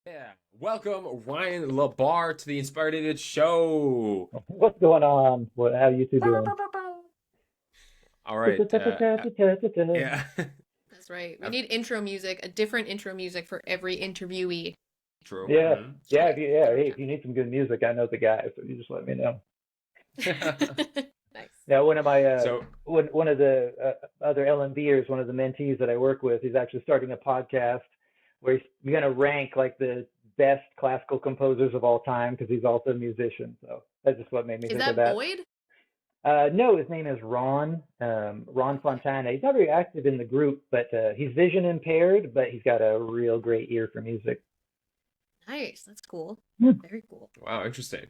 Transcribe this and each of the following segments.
Yeah. Welcome, Ryan LaBar, to the Inspired Idiot Show. What's going on? How you two doing? All right. Yeah. That's right. We I've- need intro music, a different intro music for every interviewee. True. Yeah, That's yeah. right. Hey, if you need some good music, I know the guy, so you just let me know. Nice. Yeah, one of my So, one of the other LMBers, one of the mentees that I work with, he's actually starting a podcast where he's gonna rank like the best classical composers of all time because he's also a musician. So that's just what made me Is think of that that. Boyd? No, his name is Ron, Ron Fontana. He's not very active in the group, but he's vision impaired, but he's got a real great ear for music. Nice. That's cool. Hmm. Very cool. wow, interesting.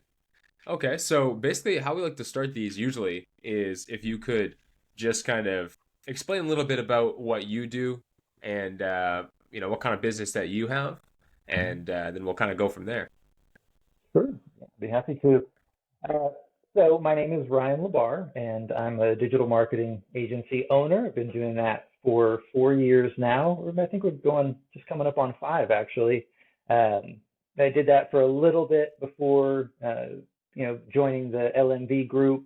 Okay, so basically, how we like to start these usually is if you could just kind of explain a little bit about what you do and, what kind of business that you have, and then we'll kind of go from there. Sure, yeah, I'd be happy to. Uh, so my name is Ryan Labar, and I'm a digital marketing agency owner. I've been doing that for 4 years now, or I think we're going just coming up on five actually. Um, I did that for a little bit before, joining the LMV group,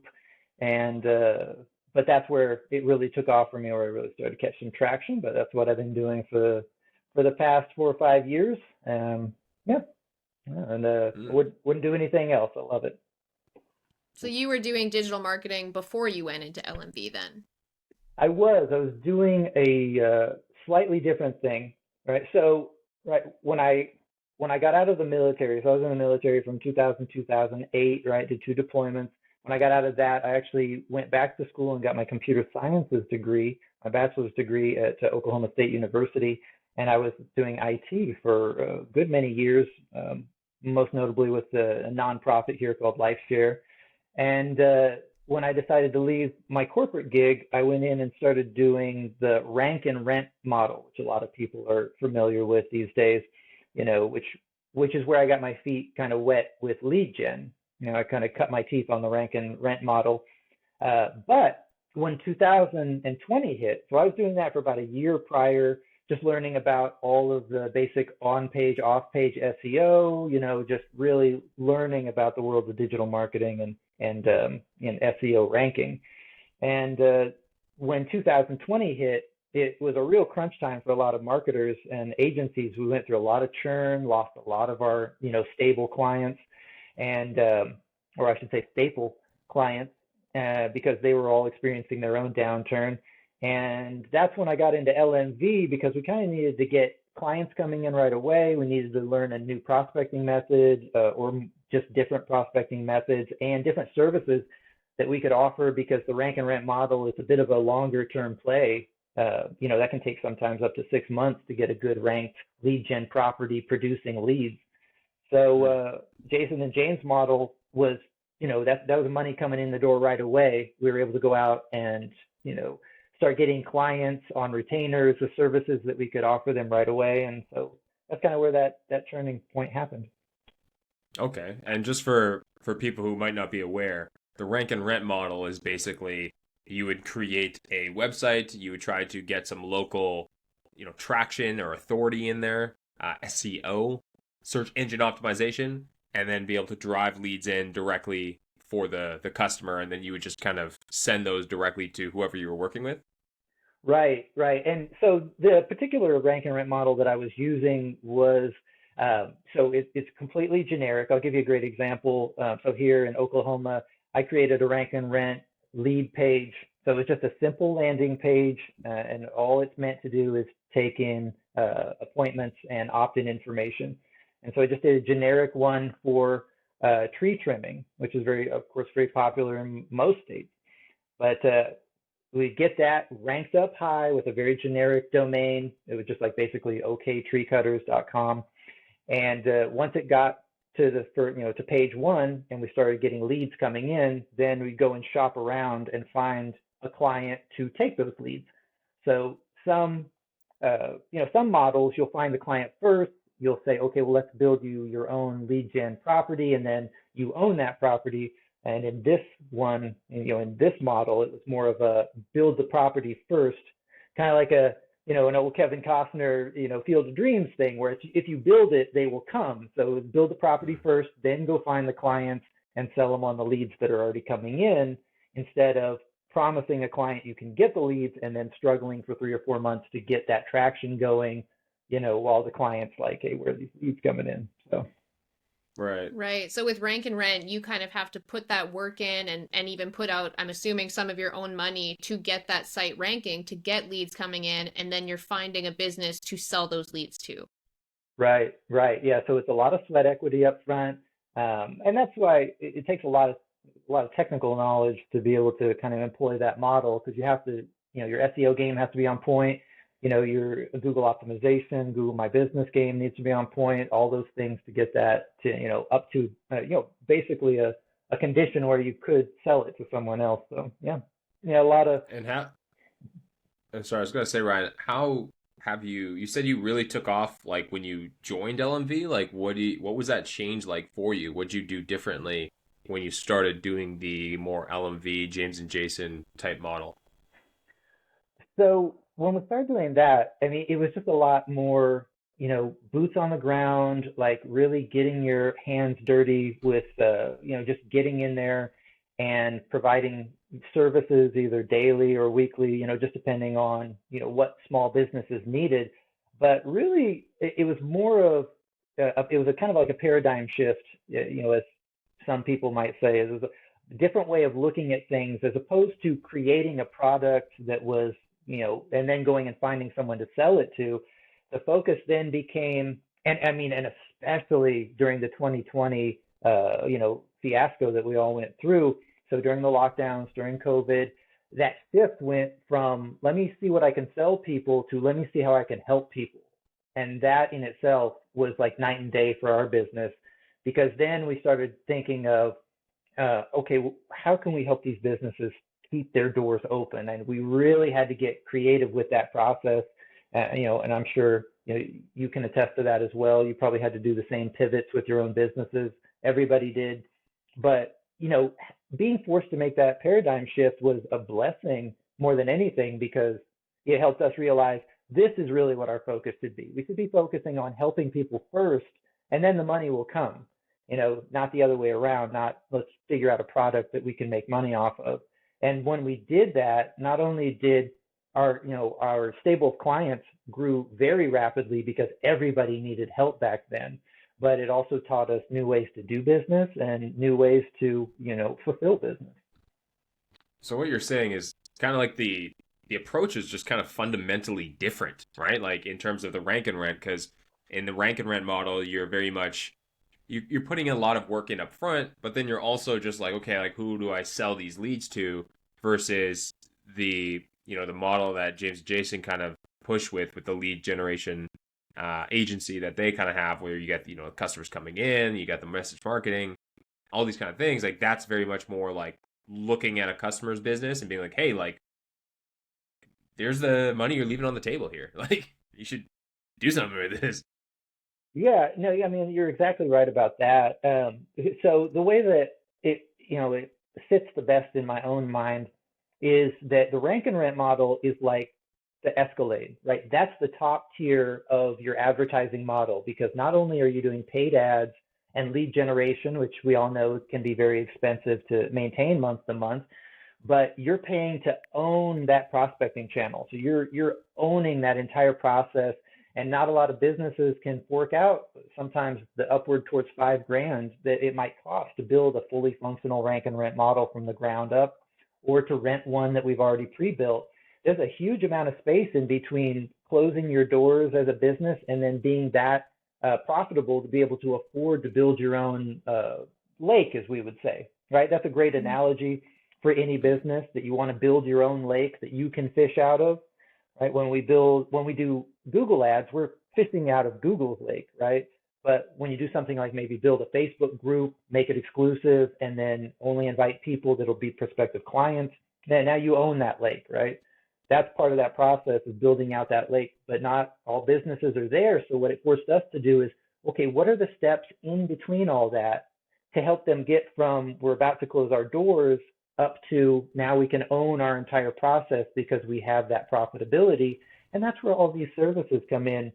and but that's where it really took off for me, where I really started to catch some traction. But that's what I've been doing for the past 4 or 5 years. Yeah, yeah, and Mm. wouldn't do anything else. I love it. So you were doing digital marketing before you went into LMV then? I was doing a slightly different thing, right? So, right when I got out of the military, so I was in the military from 2000 2008, right? Did two deployments. When I got out of that, I actually went back to school and got my computer sciences degree, my bachelor's degree at Oklahoma State University, and I was doing IT for a good many years, most notably with a nonprofit here called LifeShare. And when I decided to leave my corporate gig, I went in and started doing the rank and rent model, which a lot of people are familiar with these days, which is where I got my feet kind of wet with lead gen. I kind of cut my teeth on the rank and rent model. But when 2020 hit, so I was doing that for about a year prior, just learning about all of the basic on-page, off-page SEO, just really learning about the world of digital marketing and SEO ranking. And when 2020 hit, it was a real crunch time for a lot of marketers and agencies. We went through a lot of churn, lost a lot of our, stable clients, and or I should say staple clients, because they were all experiencing their own downturn. And that's when I got into LMV because we kind of needed to get clients coming in right away. We needed to learn a new prospecting method, or just different prospecting methods and different services that we could offer, because the rank and rent model is a bit of a longer term play. That can take sometimes up to 6 months to get a good ranked lead gen property producing leads. So Mm. Jason and Jane's model was, that was money coming in the door right away. We were able to go out and, start getting clients on retainers with services that we could offer them right away. And so that's kind of where that turning point happened. Okay, and just for people who might not be aware, the rank and rent model is basically you would create a website, you would try to get some local, traction or authority in there, SEO, search engine optimization, and then be able to drive leads in directly for the customer, and then you would just kind of send those directly to whoever you were working with. Right, right. And so the particular rank and rent model that I was using was, it's completely generic. I'll give you a great example. So here in Oklahoma, I created a rank and rent lead page. So it's just a simple landing page, and all it's meant to do is take in appointments and opt-in information. And so I just did a generic one for tree trimming, which is very, of course, very popular in most states. But we get that ranked up high with a very generic domain. It was just like basically oktreecutters.com. And once it got to to page one, and we started getting leads coming in, then we go and shop around and find a client to take those leads. So some models, you'll find the client first. You'll say, okay, well, let's build you your own lead gen property, and then you own that property. And in this one, in this model, it was more of a build the property first, kind of like an old Kevin Costner, Field of Dreams thing where if you build it, they will come. So build the property first, then go find the clients and sell them on the leads that are already coming in, instead of promising a client you can get the leads and then struggling for 3 or 4 months to get that traction going, while the client's like, hey, where are these leads coming in? So. Right. Right. So with rank and rent, you kind of have to put that work in and even put out, I'm assuming, some of your own money to get that site ranking, to get leads coming in, and then you're finding a business to sell those leads to. Right, right. Yeah. So it's a lot of sweat equity up front. And that's why it takes a lot of technical knowledge to be able to kind of employ that model, because you have to, your SEO game has to be on point. Your Google optimization, Google My Business game needs to be on point, all those things to get that to, up to, basically a condition where you could sell it to someone else. So yeah, a lot of. And I'm sorry, I was gonna say, Ryan, how have you said you really took off like when you joined LMV? Like what was that change like for you? What'd you do differently when you started doing the more LMV, James and Jason type model? So when we started doing that, I mean, it was just a lot more, boots on the ground, like really getting your hands dirty with, just getting in there and providing services either daily or weekly, just depending on, what small businesses needed. But really, it was more of, it was a kind of like a paradigm shift, as some people might say. It was a different way of looking at things, as opposed to creating a product that was, and then going and finding someone to sell it to. The focus then became, and I mean, and especially during the 2020, fiasco that we all went through. So during the lockdowns, during COVID, that shift went from let me see what I can sell people to let me see how I can help people. And that in itself was like night and day for our business, because then we started thinking of, okay, how can we help these businesses keep their doors open? And we really had to get creative with that process. And I'm sure you can attest to that as well. You probably had to do the same pivots with your own businesses. Everybody did. But being forced to make that paradigm shift was a blessing more than anything, because it helped us realize this is really what our focus should be. We should be focusing on helping people first, and then the money will come. Not the other way around. Not let's figure out a product that we can make money off of. And when we did that, not only did our stable of clients grew very rapidly, because everybody needed help back then, but it also taught us new ways to do business and new ways to, fulfill business. So what you're saying is kind of like the approach is just kind of fundamentally different, right? Like in terms of the rank and rent, because in the rank and rent model, you're very much you're putting a lot of work in up front, but then you're also just like, okay, like who do I sell these leads to, versus the model that James and Jason kind of push with the lead generation agency that they kind of have, where you get customers coming in, you got the message marketing, all these kind of things. Like that's very much more like looking at a customer's business and being like, hey, like there's the money you're leaving on the table here. Like you should do something with this. Yeah, no, I mean, you're exactly right about that. So the way that it fits the best in my own mind is that the rank and rent model is like the Escalade, right? That's the top tier of your advertising model, because not only are you doing paid ads and lead generation, which we all know can be very expensive to maintain month to month, but you're paying to own that prospecting channel. So you're owning that entire process. And not a lot of businesses can fork out sometimes the upward towards $5,000 that it might cost to build a fully functional rank and rent model from the ground up, or to rent one that we've already pre-built. There's a huge amount of space in between closing your doors as a business and then being that profitable to be able to afford to build your own lake, as we would say, right? That's a great analogy for any business, that you want to build your own lake that you can fish out of, right? When we do Google ads, we're fishing out of Google's lake, right? But when you do something like maybe build a Facebook group, make it exclusive, and then only invite people that'll be prospective clients, then now you own that lake, right? That's part of that process of building out that lake, but not all businesses are there. So what it forced us to do is, okay, what are the steps in between all that to help them get from we're about to close our doors up to now we can own our entire process because we have that profitability. And that's where all these services come in,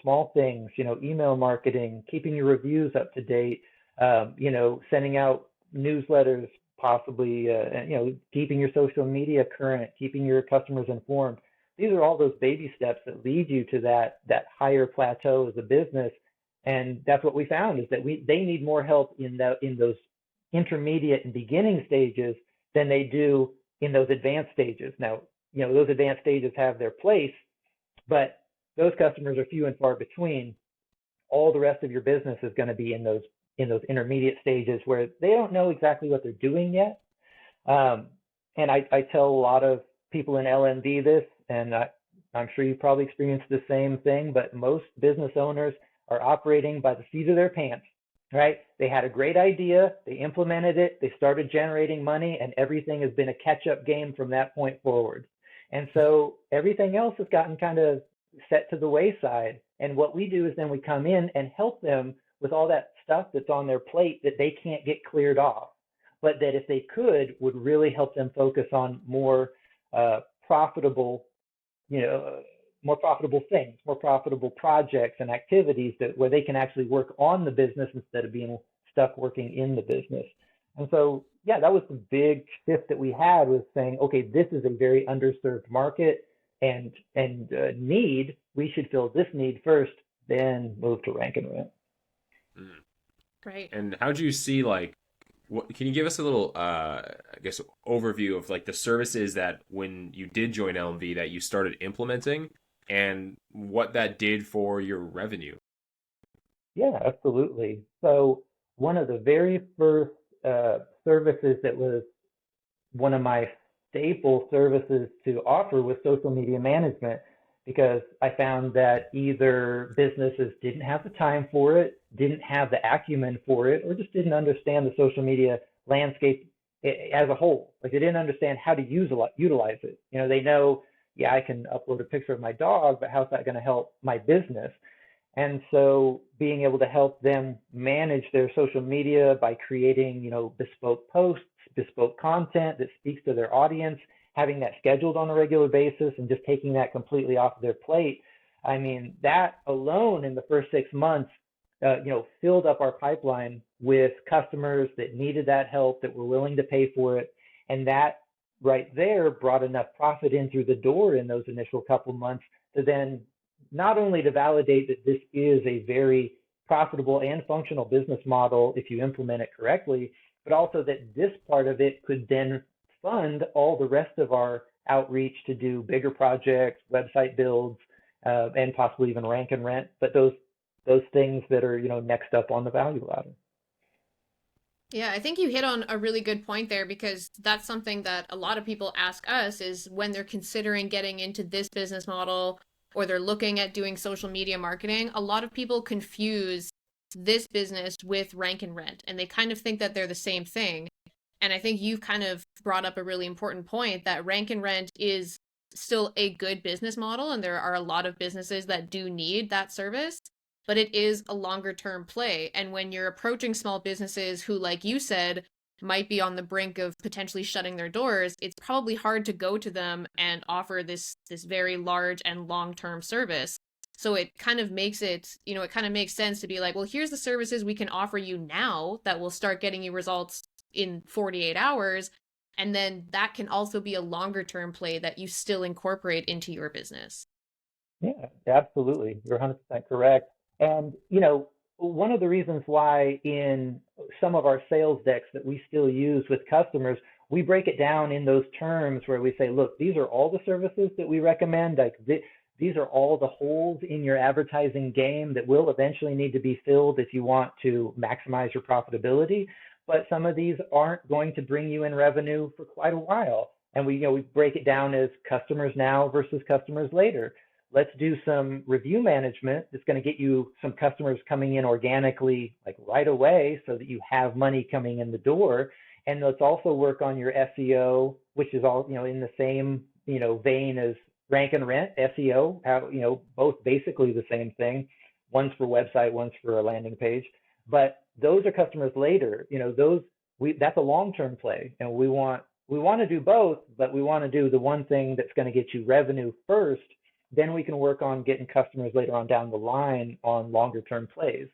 small things, email marketing, keeping your reviews up to date, sending out newsletters, possibly, keeping your social media current, keeping your customers informed. These are all those baby steps that lead you to that higher plateau as a business. And that's what we found is that they need more help in those intermediate and beginning stages than they do in those advanced stages. Now, those advanced stages have their place, but those customers are few and far between. All the rest of your business is going to be in those intermediate stages where they don't know exactly what they're doing yet. And I tell a lot of people in LMD this, and I'm sure you probably experienced the same thing, but most business owners are operating by the seat of their pants, right? They had a great idea, they implemented it, they started generating money, and everything has been a catch-up game from that point forward. And so everything else has gotten kind of set to the wayside. And what we do is then we come in and help them with all that stuff that's on their plate that they can't get cleared off, but that if they could, would really help them focus on more profitable, more profitable things, more profitable projects and activities where they can actually work on the business instead of being stuck working in the business. And so, yeah, that was the big shift that we had, was saying, okay, this is a very underserved market and need. We should fill this need first, then move to rank and rent. Right. And how do you see, like, can you give us a little, I guess, overview of like the services that when you did join LMV that you started implementing and what that did for your revenue? Yeah, absolutely. So one of the very first services that was one of my staple services to offer was social media management, because I found that either businesses didn't have the time for it, didn't have the acumen for it, or just didn't understand the social media landscape as a whole. Like, they didn't understand how to utilize it. They know, yeah, I can upload a picture of my dog, but how's that going to help my business? And so being able to help them manage their social media by creating, bespoke posts, bespoke content that speaks to their audience, having that scheduled on a regular basis and just taking that completely off their plate. I mean, that alone in the first 6 months, filled up our pipeline with customers that needed that help, that were willing to pay for it. And that right there brought enough profit in through the door in those initial couple months to then not only to validate that this is a very profitable and functional business model if you implement it correctly, but also that this part of it could then fund all the rest of our outreach to do bigger projects, website builds, and possibly even rank and rent, but those things that are, next up on the value ladder. Yeah, I think you hit on a really good point there, because that's something that a lot of people ask us is when they're considering getting into this business model or they're looking at doing social media marketing. A lot of people confuse this business with rank and rent, and they kind of think that they're the same thing. And I think you've kind of brought up a really important point, that rank and rent is still a good business model, and there are a lot of businesses that do need that service, but it is a longer term play. And when you're approaching small businesses who, like you said, might be on the brink of potentially shutting their doors, it's probably hard to go to them and offer this very large and long-term service. So it kind of makes it, it kind of makes sense to be like, well, here's the services we can offer you now that will start getting you results in 48 hours. And then that can also be a longer term play that you still incorporate into your business. Yeah, absolutely. You're 100% correct. And, one of the reasons why in some of our sales decks that we still use with customers, we break it down in those terms where we say, look, these are all the services that we recommend. Like, these are all the holes in your advertising game that will eventually need to be filled if you want to maximize your profitability. But some of these aren't going to bring you in revenue for quite a while. And we break it down as customers now versus customers later. Let's do some review management that's going to get you some customers coming in organically, like right away, so that you have money coming in the door. And let's also work on your SEO, which is all, in the same, vein as rank and rent, SEO, both basically the same thing. One's for website, one's for a landing page. But those are customers later. That's a long-term play, and we want to do both, but we want to do the one thing that's going to get you revenue first, then we can work on getting customers later on down the line on longer term plays.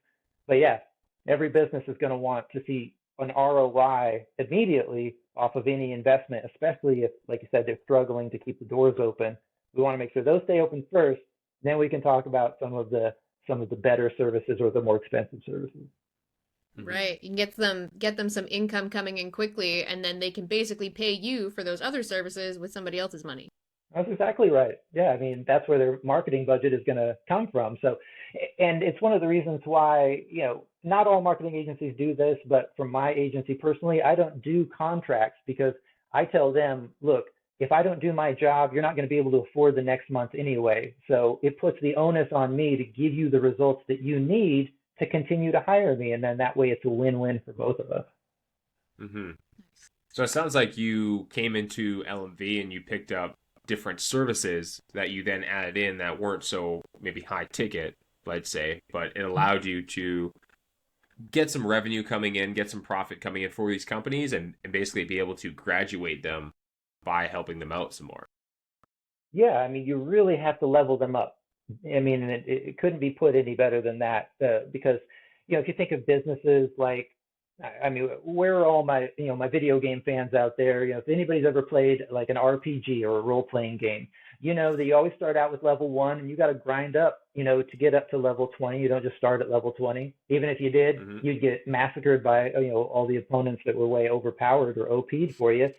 But yeah, every business is going to want to see an ROI immediately off of any investment, especially if, like you said, they're struggling to keep the doors open. We want to make sure those stay open first. Then we can talk about some of the better services or the more expensive services. Right. You can get them some income coming in quickly, and then they can basically pay you for those other services with somebody else's money. That's exactly right. Yeah, I mean, that's where their marketing budget is going to come from. So, and it's one of the reasons why, not all marketing agencies do this, but for my agency personally, I don't do contracts because I tell them, look, if I don't do my job, you're not going to be able to afford the next month anyway. So it puts the onus on me to give you the results that you need to continue to hire me. And then that way it's a win-win for both of us. Mm-hmm. So it sounds like you came into LMV and you picked up different services that you then added in that weren't so maybe high ticket, let's say, but it allowed you to get some revenue coming in, get some profit coming in for these companies, and basically be able to graduate them by helping them out some more. Yeah, I mean, you really have to level them up. I mean, it couldn't be put any better than that because, if you think of businesses like, I mean, where are all my, my video game fans out there? If anybody's ever played like an RPG or a role-playing game, that you always start out with level 1 and you got to grind up, to get up to level 20. You don't just start at level 20. Even if you did, you'd get massacred by, all the opponents that were way overpowered or OP'd for you.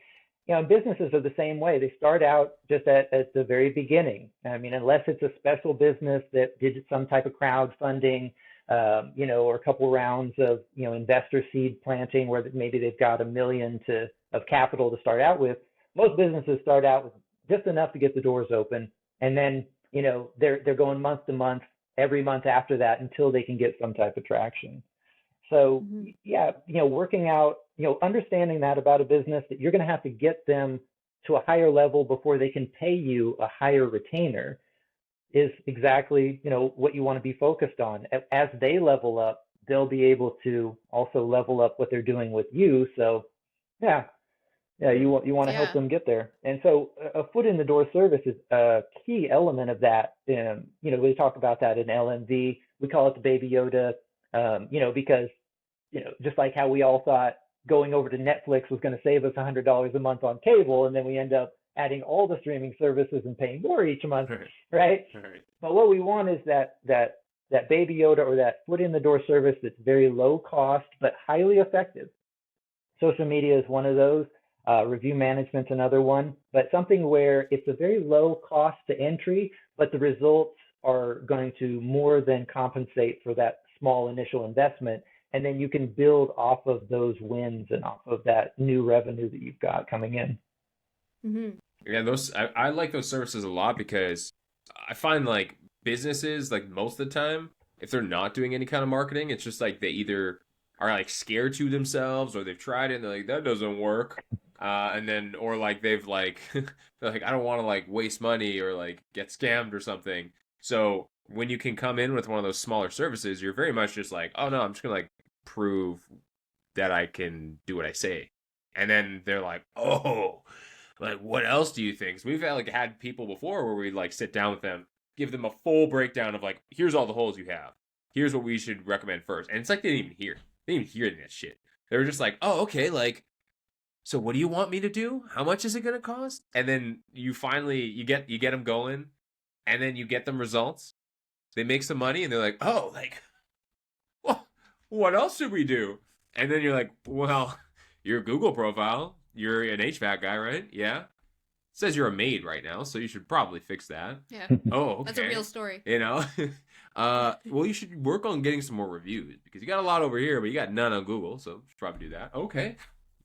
Businesses are the same way. They start out just at the very beginning. I mean, unless it's a special business that did some type of crowdfunding, or a couple rounds of, investor seed planting where maybe they've got $1 million of capital to start out with. Most businesses start out with just enough to get the doors open. And then, they're going month to month, every month after that until they can get some type of traction. So yeah, working out, understanding that about a business that you're going to have to get them to a higher level before they can pay you a higher retainer is exactly, what you want to be focused on. As they level up, they'll be able to also level up what they're doing with you. So yeah, you want to help them get there. And so a foot in the door service is a key element of that. We talk about that in LMV. We call it the Baby Yoda, because just like how we all thought going over to Netflix was going to save us $100 a month on cable, and then we end up adding all the streaming services and paying more each month, right? But what we want is that Baby Yoda or that foot in the door service that's very low cost but highly effective. Social media is one of those. Review management's another one, but something where it's a very low cost to entry, but the results are going to more than compensate for that small initial investment. And then you can build off of those wins and off of that new revenue that you've got coming in. Yeah, I like those services a lot because I find like businesses, like most of the time, if they're not doing any kind of marketing, it's just like they either are like scared to themselves or they've tried it and they're like, that doesn't work. And then, or like they've like, they're like, I don't want to like waste money or like get scammed or something. So when you can come in with one of those smaller services, you're very much just like, oh no, I'm just gonna like prove that I can do what I say. And then they're like, oh, like what else do you think? So we've had people before where we like sit down with them, give them a full breakdown of like, here's all the holes you have. Here's what we should recommend first. And it's like they didn't even hear. They didn't even hear that shit. They were just like, oh, okay, like, so what do you want me to do? How much is it gonna cost? And then you finally you get them going, and then you get them results. They make some money, and they're like, oh, like, well, what else should we do? And then you're like, well, your Google profile, you're an HVAC guy, right? Yeah. It says you're a maid right now, so you should probably fix that. Yeah. Oh, okay. That's a real story. Well, you should work on getting some more reviews because you got a lot over here, but you got none on Google, so you should probably do that. Okay.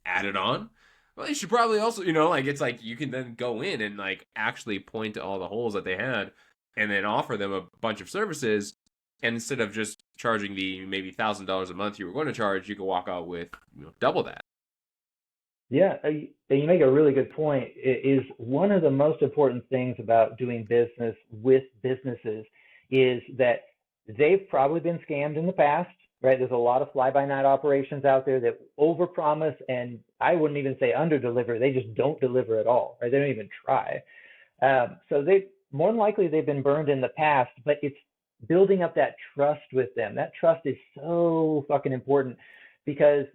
Add it on. Well, you should probably also, it's like you can then go in and like actually point to all the holes that they had and then offer them a bunch of services. And instead of just charging the maybe $1,000 a month you were going to charge, you could walk out with double that. Yeah, you make a really good point. It is one of the most important things about doing business with businesses is that they've probably been scammed in the past, right? There's a lot of fly-by-night operations out there that overpromise, and I wouldn't even say underdeliver. They just don't deliver at all, right? They don't even try. So more than likely they've been burned in the past, but it's building up that trust with them. That trust is so fucking important because,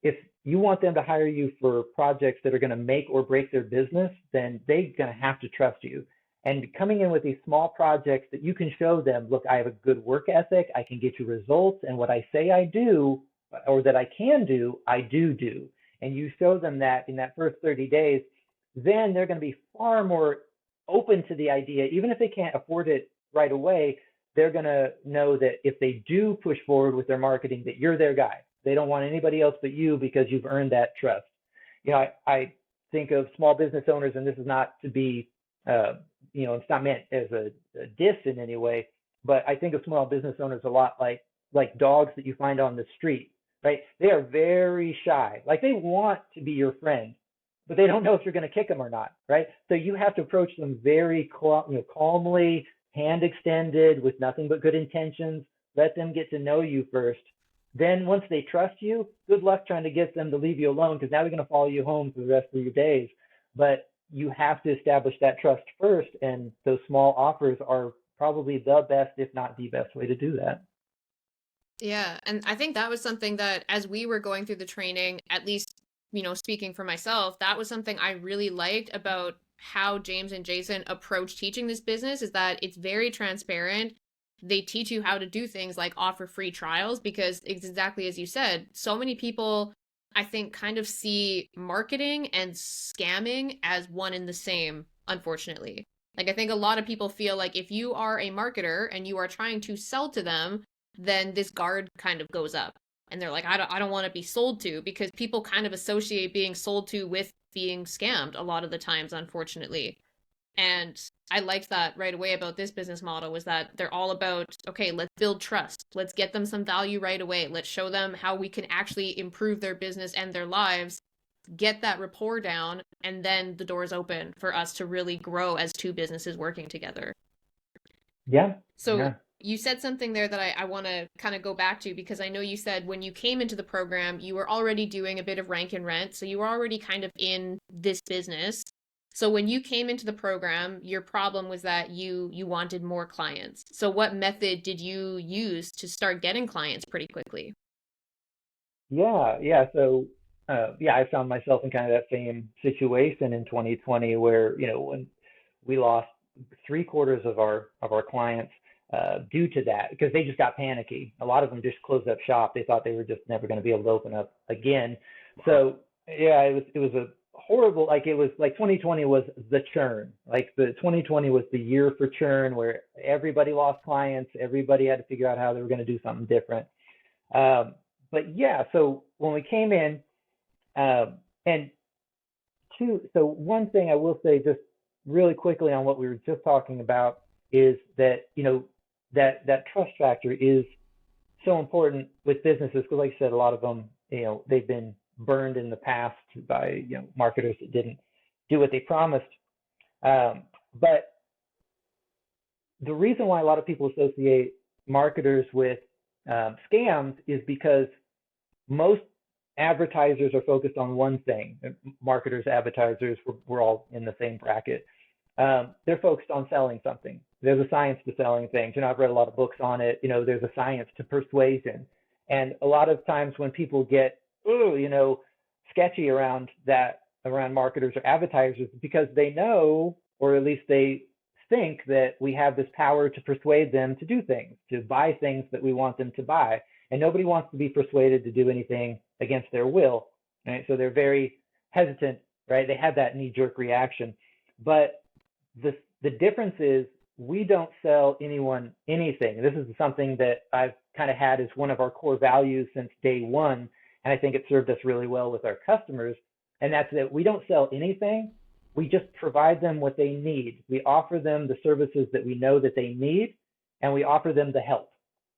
if you want them to hire you for projects that are going to make or break their business, then they're going to have to trust you. And coming in with these small projects that you can show them, look, I have a good work ethic, I can get you results, and what I say I do or that I can do, I do. And you show them that in that first 30 days, then they're going to be far more open to the idea, even if they can't afford it right away. They're going to know that if they do push forward with their marketing, that you're their guy. They don't want anybody else but you because you've earned that trust. I think of small business owners, and this is not to be, it's not meant as a diss in any way, but I think of small business owners a lot like dogs that you find on the street, right? They are very shy. Like they want to be your friend, but they don't know if you're going to kick them or not, right? So you have to approach them very calmly, hand extended, with nothing but good intentions. Let them get to know you first. Then once they trust you, good luck trying to get them to leave you alone, because now they're going to follow you home for the rest of your days. But you have to establish that trust first, and those small offers are probably the best, if not the best way to do that. Yeah, and I think that was something that as we were going through the training, at least, speaking for myself, that was something I really liked about how James and Jason approach teaching this business, is that it's very transparent. They teach you how to do things like offer free trials, because it's exactly as you said, so many people, I think, kind of see marketing and scamming as one and the same, unfortunately. Like, I think a lot of people feel like if you are a marketer and you are trying to sell to them, then this guard kind of goes up. And they're like, I don't want to be sold to, because people kind of associate being sold to with being scammed a lot of the times, unfortunately. And I liked that right away about this business model, was that they're all about, okay, let's build trust. Let's get them some value right away. Let's show them how we can actually improve their business and their lives, get that rapport down, and then the door's open for us to really grow as two businesses working together. Yeah. So yeah. you said something there that I want to kind of go back to, because I know you said when you came into the program, you were already doing a bit of rank and rent. So you were already kind of in this business. So when you came into the program, your problem was that you wanted more clients. So what method did you use to start getting clients pretty quickly? Yeah. So, I found myself in kind of that same situation in 2020 where, when we lost three-quarters of our clients due to that, because they just got panicky. A lot of them just closed up shop. They thought they were just never going to be able to open up again. So yeah, it was a horrible, like it was like 2020 was the churn. Like the 2020 was the year for churn, where everybody lost clients. Everybody had to figure out how they were going to do something different. But yeah, so when we came in, and so one thing I will say just really quickly on what we were just talking about is that, that trust factor is so important with businesses, because like I said, a lot of them, they've been burned in the past by, marketers that didn't do what they promised. But the reason why a lot of people associate marketers with scams is because most advertisers are focused on one thing. Marketers, advertisers, we're all in the same bracket. They're focused on selling something. There's a science to selling things. I've read a lot of books on it. There's a science to persuasion. And a lot of times when people get, sketchy around marketers or advertisers, because they know, or at least they think, that we have this power to persuade them to do things, to buy things that we want them to buy. And nobody wants to be persuaded to do anything against their will, right? So they're very hesitant, right? They have that knee-jerk reaction. But the difference is, we don't sell anyone anything. This is something that I've kind of had as one of our core values since day one, and I think it served us really well with our customers. And that's that we don't sell anything. We just provide them what they need. We offer them the services that we know that they need, and we offer them the help.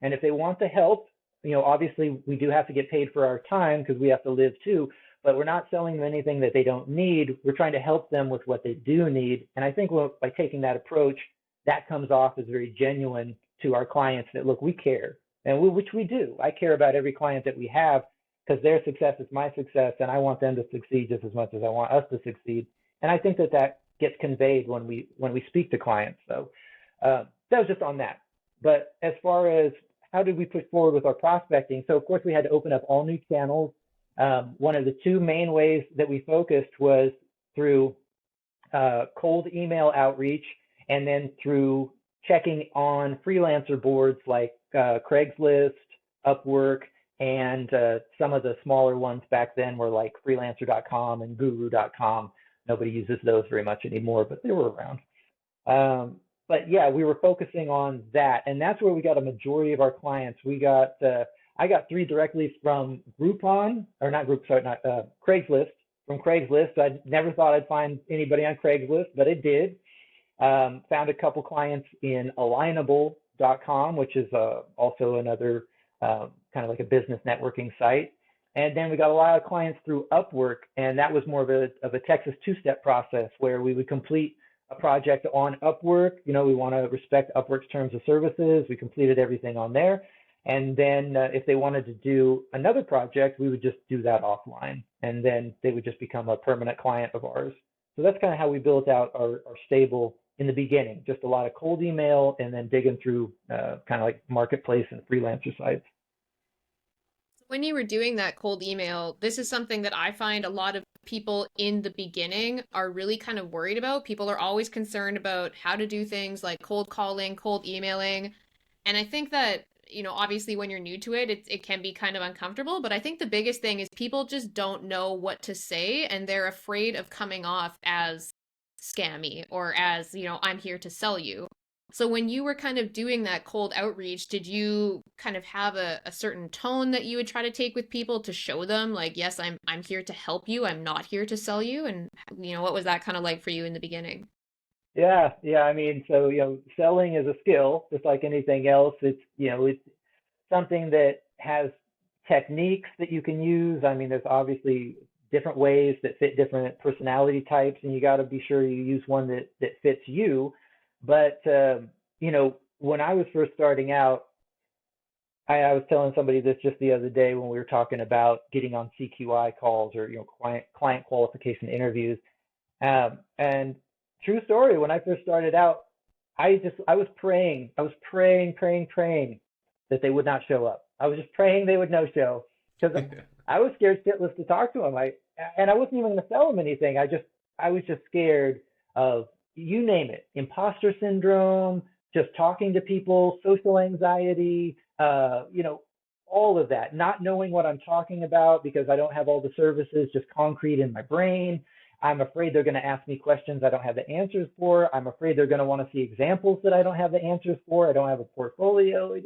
And if they want the help, obviously we do have to get paid for our time, because we have to live too, but we're not selling them anything that they don't need. We're trying to help them with what they do need. And I think by taking that approach, that comes off as very genuine to our clients, that, look, we care, and which we do. I care about every client that we have, because their success is my success, and I want them to succeed just as much as I want us to succeed. And I think that gets conveyed when we speak to clients. So that was just on that. But as far as how did we push forward with our prospecting? So of course we had to open up all new channels. One of the two main ways that we focused was through cold email outreach, and then through checking on freelancer boards like Craigslist, Upwork, and some of the smaller ones back then were like freelancer.com and guru.com. Nobody uses those very much anymore, but they were around. But yeah, we were focusing on that, and that's where we got a majority of our clients. I got 3 directly from Groupon, or not Group, sorry, not Craigslist. From Craigslist, I never thought I'd find anybody on Craigslist, but I did. Found a couple clients in Alignable.com, which is also another kind of like a business networking site. And then we got a lot of clients through Upwork, and that was more of a Texas two-step process where we would complete a project on Upwork. We want to respect Upwork's terms of services. We completed everything on there. And then if they wanted to do another project, we would just do that offline. And then they would just become a permanent client of ours. So that's kind of how we built out our stable in the beginning, just a lot of cold email and then digging through kind of like marketplace and freelancer sites. When you were doing that cold email, this is something that I find a lot of people in the beginning are really kind of worried about. People are always concerned about how to do things like cold calling, cold emailing. And I think that, obviously when you're new to it, it can be kind of uncomfortable. But I think the biggest thing is people just don't know what to say and they're afraid of coming off as scammy or as, I'm here to sell you. So when you were kind of doing that cold outreach, did you kind of have a certain tone that you would try to take with people to show them like, yes, I'm here to help you. I'm not here to sell you. And what was that kind of like for you in the beginning? Yeah. I mean, so selling is a skill, just like anything else. It's something that has techniques that you can use. I mean, there's obviously different ways that fit different personality types, and you got to be sure you use one that fits you. But when I was first starting out, I was telling somebody this just the other day when we were talking about getting on CQI calls or client qualification interviews. And true story, when I first started out, I was praying, praying that they would not show up. I was just praying they would no show because I was scared shitless to talk to them. And I wasn't even going to sell them anything. I was just scared of, you name it, imposter syndrome, just talking to people, social anxiety, all of that, not knowing what I'm talking about because I don't have all the services just concrete in my brain. I'm afraid they're going to ask me questions I don't have the answers for. I'm afraid they're going to want to see examples that I don't have the answers for. I don't have a portfolio.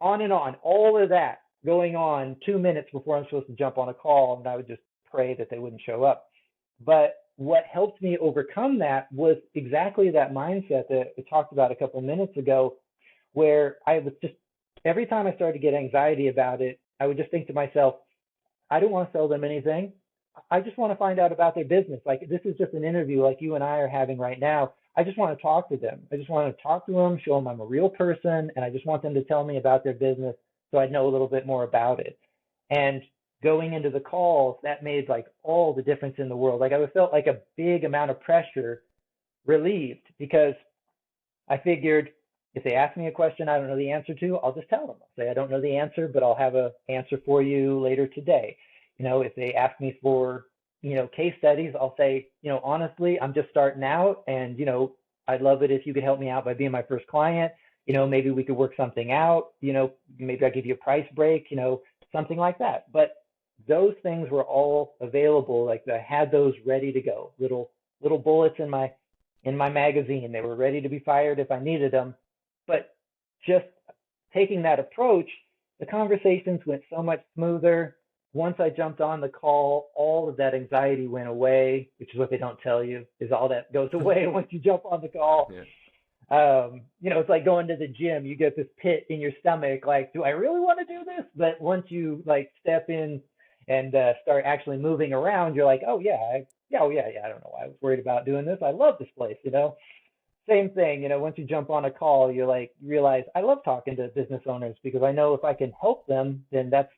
On and on, all of that going on 2 minutes before I'm supposed to jump on a call, and I would just pray that they wouldn't show up. But what helped me overcome that was exactly that mindset that we talked about a couple of minutes ago, where I was just, every time I started to get anxiety about it, I would just think to myself, I don't want to sell them anything. I just want to find out about their business. Like, this is just an interview like you and I are having right now. I just want to talk to them. I just want to talk to them, show them I'm a real person, and I just want them to tell me about their business so I know a little bit more about it. And going into the calls, that made like all the difference in the world. Like, I felt like a big amount of pressure relieved because I figured if they ask me a question I don't know the answer to, I'll just tell them. I'll say I don't know the answer, but I'll have an answer for you later today. If they ask me for, case studies, I'll say, honestly, I'm just starting out and, I'd love it if you could help me out by being my first client. Maybe we could work something out, maybe I'll give you a price break, something like that. But those things were all available. Like, I had those ready to go, little bullets in my magazine. They were ready to be fired if I needed them. But just taking that approach, the conversations went so much smoother. Once I jumped on the call, all of that anxiety went away, which is what they don't tell you, is all that goes away once you jump on the call. Yeah. It's like going to the gym. You get this pit in your stomach, like, do I really want to do this? But once you like step in and start actually moving around, you're like, oh yeah, I don't know why I was worried about doing this. I love this place, Same thing, once you jump on a call, you realize I love talking to business owners because I know if I can help them, then that's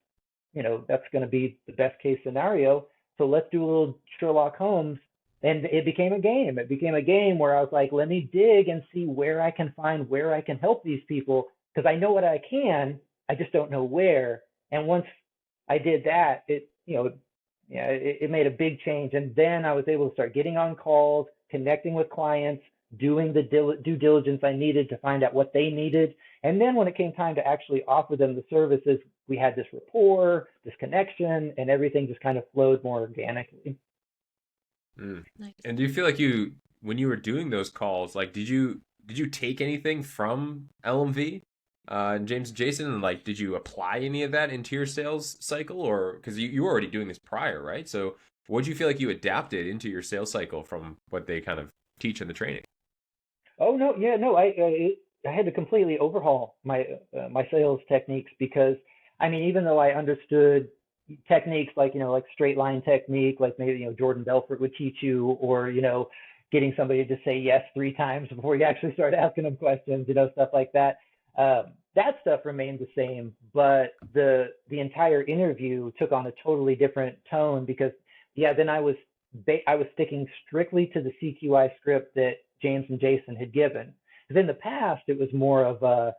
going to be the best case scenario. So let's do a little Sherlock Holmes And it became a game. It became a game where I was like, let me dig and see where I can find where I can help these people because I know what I can, I just don't know where. And once I did that, it made a big change. And then I was able to start getting on calls, connecting with clients, doing the due diligence I needed to find out what they needed. And then when it came time to actually offer them the services, we had this rapport, this connection, and everything just kind of flowed more organically. Mm. Nice. And do you feel like when you were doing those calls, like did you take anything from LMV, and James and Jason, and like did you apply any of that into your sales cycle, or because you were already doing this prior, right? So what do you feel like you adapted into your sales cycle from what they kind of teach in the training? Oh no, yeah, no, I had to completely overhaul my sales techniques because I mean, even though I understood techniques like like straight line technique, like maybe Jordan Belfort would teach you, or getting somebody to say yes 3 times before you actually start asking them questions, stuff like that. That stuff remained the same, but the entire interview took on a totally different tone because yeah, then I was sticking strictly to the CQI script that James and Jason had given. Because in the past, it was more of a,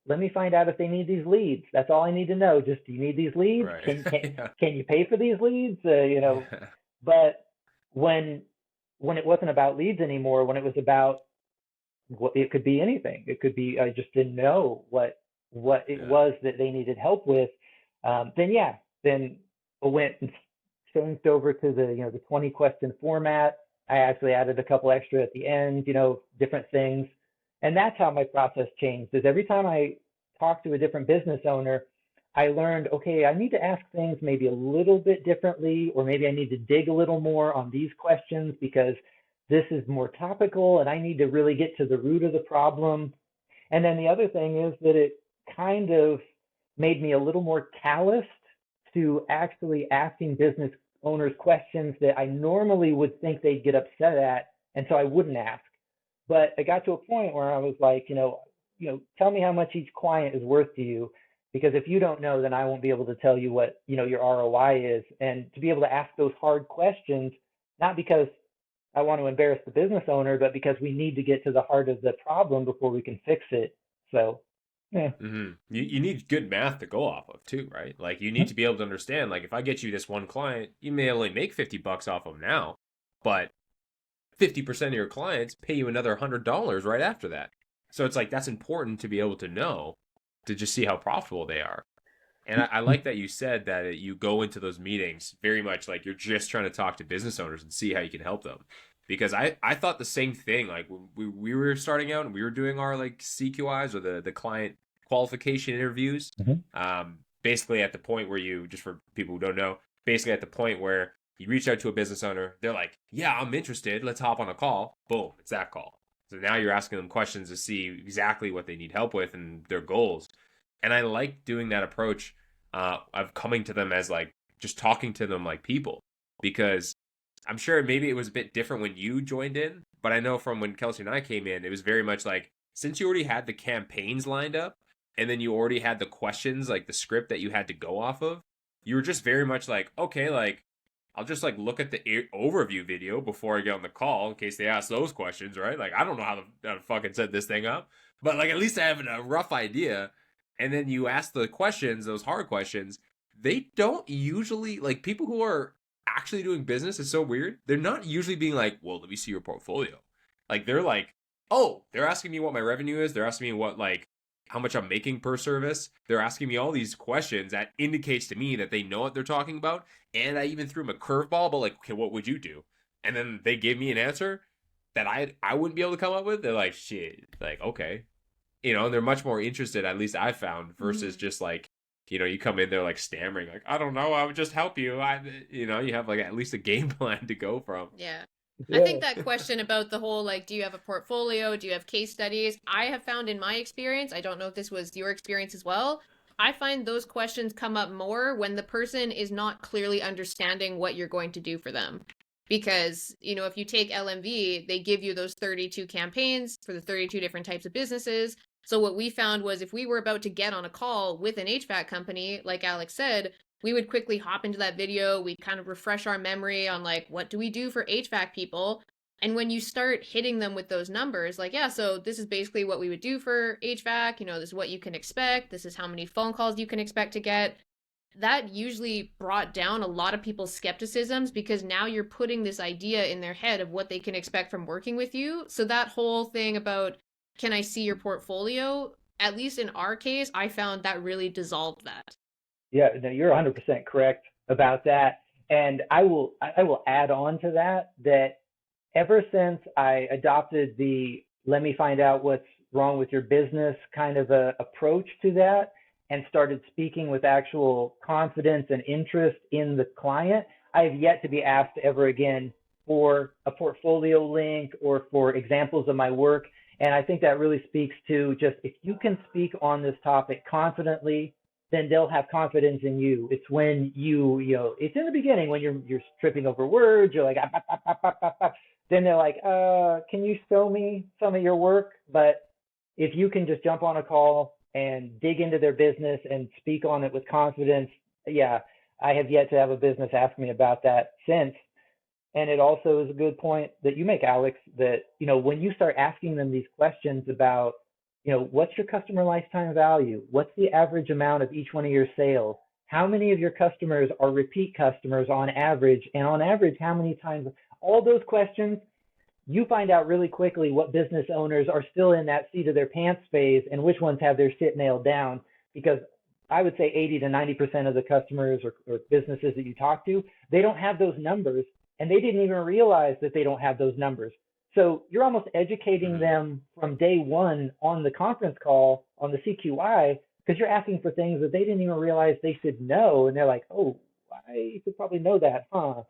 let me find out if they need these leads. That's all I need to know. Just, do you need these leads? Right. Can can Yeah. can you pay for these leads? But when when it wasn't about leads anymore, when it was about it could be anything. It could be I just didn't know what it Yeah. was that they needed help with. Then yeah, then I went and changed over to the 20 question format. I actually added a couple extra at the end, different things, and that's how my process changed. Is every time I talked to a different business owner, I learned, okay, I need to ask things maybe a little bit differently, or maybe I need to dig a little more on these questions because this is more topical and I need to really get to the root of the problem. And then the other thing is that it kind of made me a little more calloused to actually asking business owners questions that I normally would think they'd get upset at, and so I wouldn't ask. But it got to a point where I was like, tell me how much each client is worth to you, because if you don't know, then I won't be able to tell you what your ROI is. And to be able to ask those hard questions, not because I want to embarrass the business owner, but because we need to get to the heart of the problem before we can fix it. So, yeah. You need good math to go off of too, right? Like you need to be able to understand, like if I get you this one client, you may only make $50 off of now, but 50% of your clients pay you another $100 right after that. So it's like that's important to be able to know to just see how profitable they are. And I like that you said that you go into those meetings very much like you're just trying to talk to business owners and see how you can help them. Because I thought the same thing. Like when we were starting out and we were doing our like CQIs or the client qualification interviews, Mhm. basically at the point where you, just for people who don't know, basically at the point where you reach out to a business owner, they're like, yeah, I'm interested. Let's hop on a call. Boom, it's that call. So now you're asking them questions to see exactly what they need help with and their goals. And I like doing that approach of coming to them as like just talking to them like people, because I'm sure maybe it was a bit different when you joined in, but I know from when Kelsey and I came in, it was very much like since you already had the campaigns lined up and then you already had the questions, like the script that you had to go off of, you were just very much like, okay, like I'll just like look at the overview video before I get on the call in case they ask those questions, right? Like I don't know how to fucking set this thing up, but like at least I have a rough idea. And then you ask the questions, those hard questions. They don't usually like people who are actually doing business is so weird. They're not usually being like, well, let me see your portfolio. Like they're like, oh, they're asking me what my revenue is. They're asking me what like how much I'm making per service. They're asking me all these questions that indicates to me that they know what they're talking about. And I even threw them a curveball, but like, okay, what would you do? And then they gave me an answer that I wouldn't be able to come up with. They're like, shit, like, okay. And they're much more interested, at least I found, versus Mhm. just like, you come in there like stammering, like, I don't know, I would just help you. You have like at least a game plan to go from. Yeah. I Yeah. think that question about the whole like, do you have a portfolio? Do you have case studies? I have found in my experience, I don't know if this was your experience as well. I find those questions come up more when the person is not clearly understanding what you're going to do for them. Because, if you take LMV, they give you those 32 campaigns for the 32 different types of businesses. So what we found was if we were about to get on a call with an HVAC company, like Alex said, we would quickly hop into that video. We'd kind of refresh our memory on like, what do we do for HVAC people? And when you start hitting them with those numbers, like, yeah, so this is basically what we would do for HVAC, this is what you can expect, this is how many phone calls you can expect to get. That usually brought down a lot of people's skepticisms because now you're putting this idea in their head of what they can expect from working with you. So that whole thing about, can I see your portfolio? At least in our case, I found that really dissolved that. Yeah, no, you're 100% correct about that. And I will add on to that ever since I adopted the let me find out what's wrong with your business kind of a approach to that and started speaking with actual confidence and interest in the client, I have yet to be asked ever again for a portfolio link or for examples of my work. And I think that really speaks to just if you can speak on this topic confidently, then they'll have confidence in you. It's when it's in the beginning when you're tripping over words, you're like, ah, bah, bah, bah, bah, bah, bah. Then they're like, can you show me some of your work? But if you can just jump on a call and dig into their business and speak on it with confidence, yeah, I have yet to have a business ask me about that since. And it also is a good point that you make, Alex, that, when you start asking them these questions about, what's your customer lifetime value? What's the average amount of each one of your sales? How many of your customers are repeat customers on average? And on average, how many times? All those questions, you find out really quickly what business owners are still in that seat of their pants phase and which ones have their shit nailed down. Because I would say 80 to 90% of the customers or businesses that you talk to, they don't have those numbers and they didn't even realize that they don't have those numbers. So you're almost educating them from day one on the conference call on the CQI because you're asking for things that they didn't even realize they should know. And they're like, oh, I should probably know that, huh?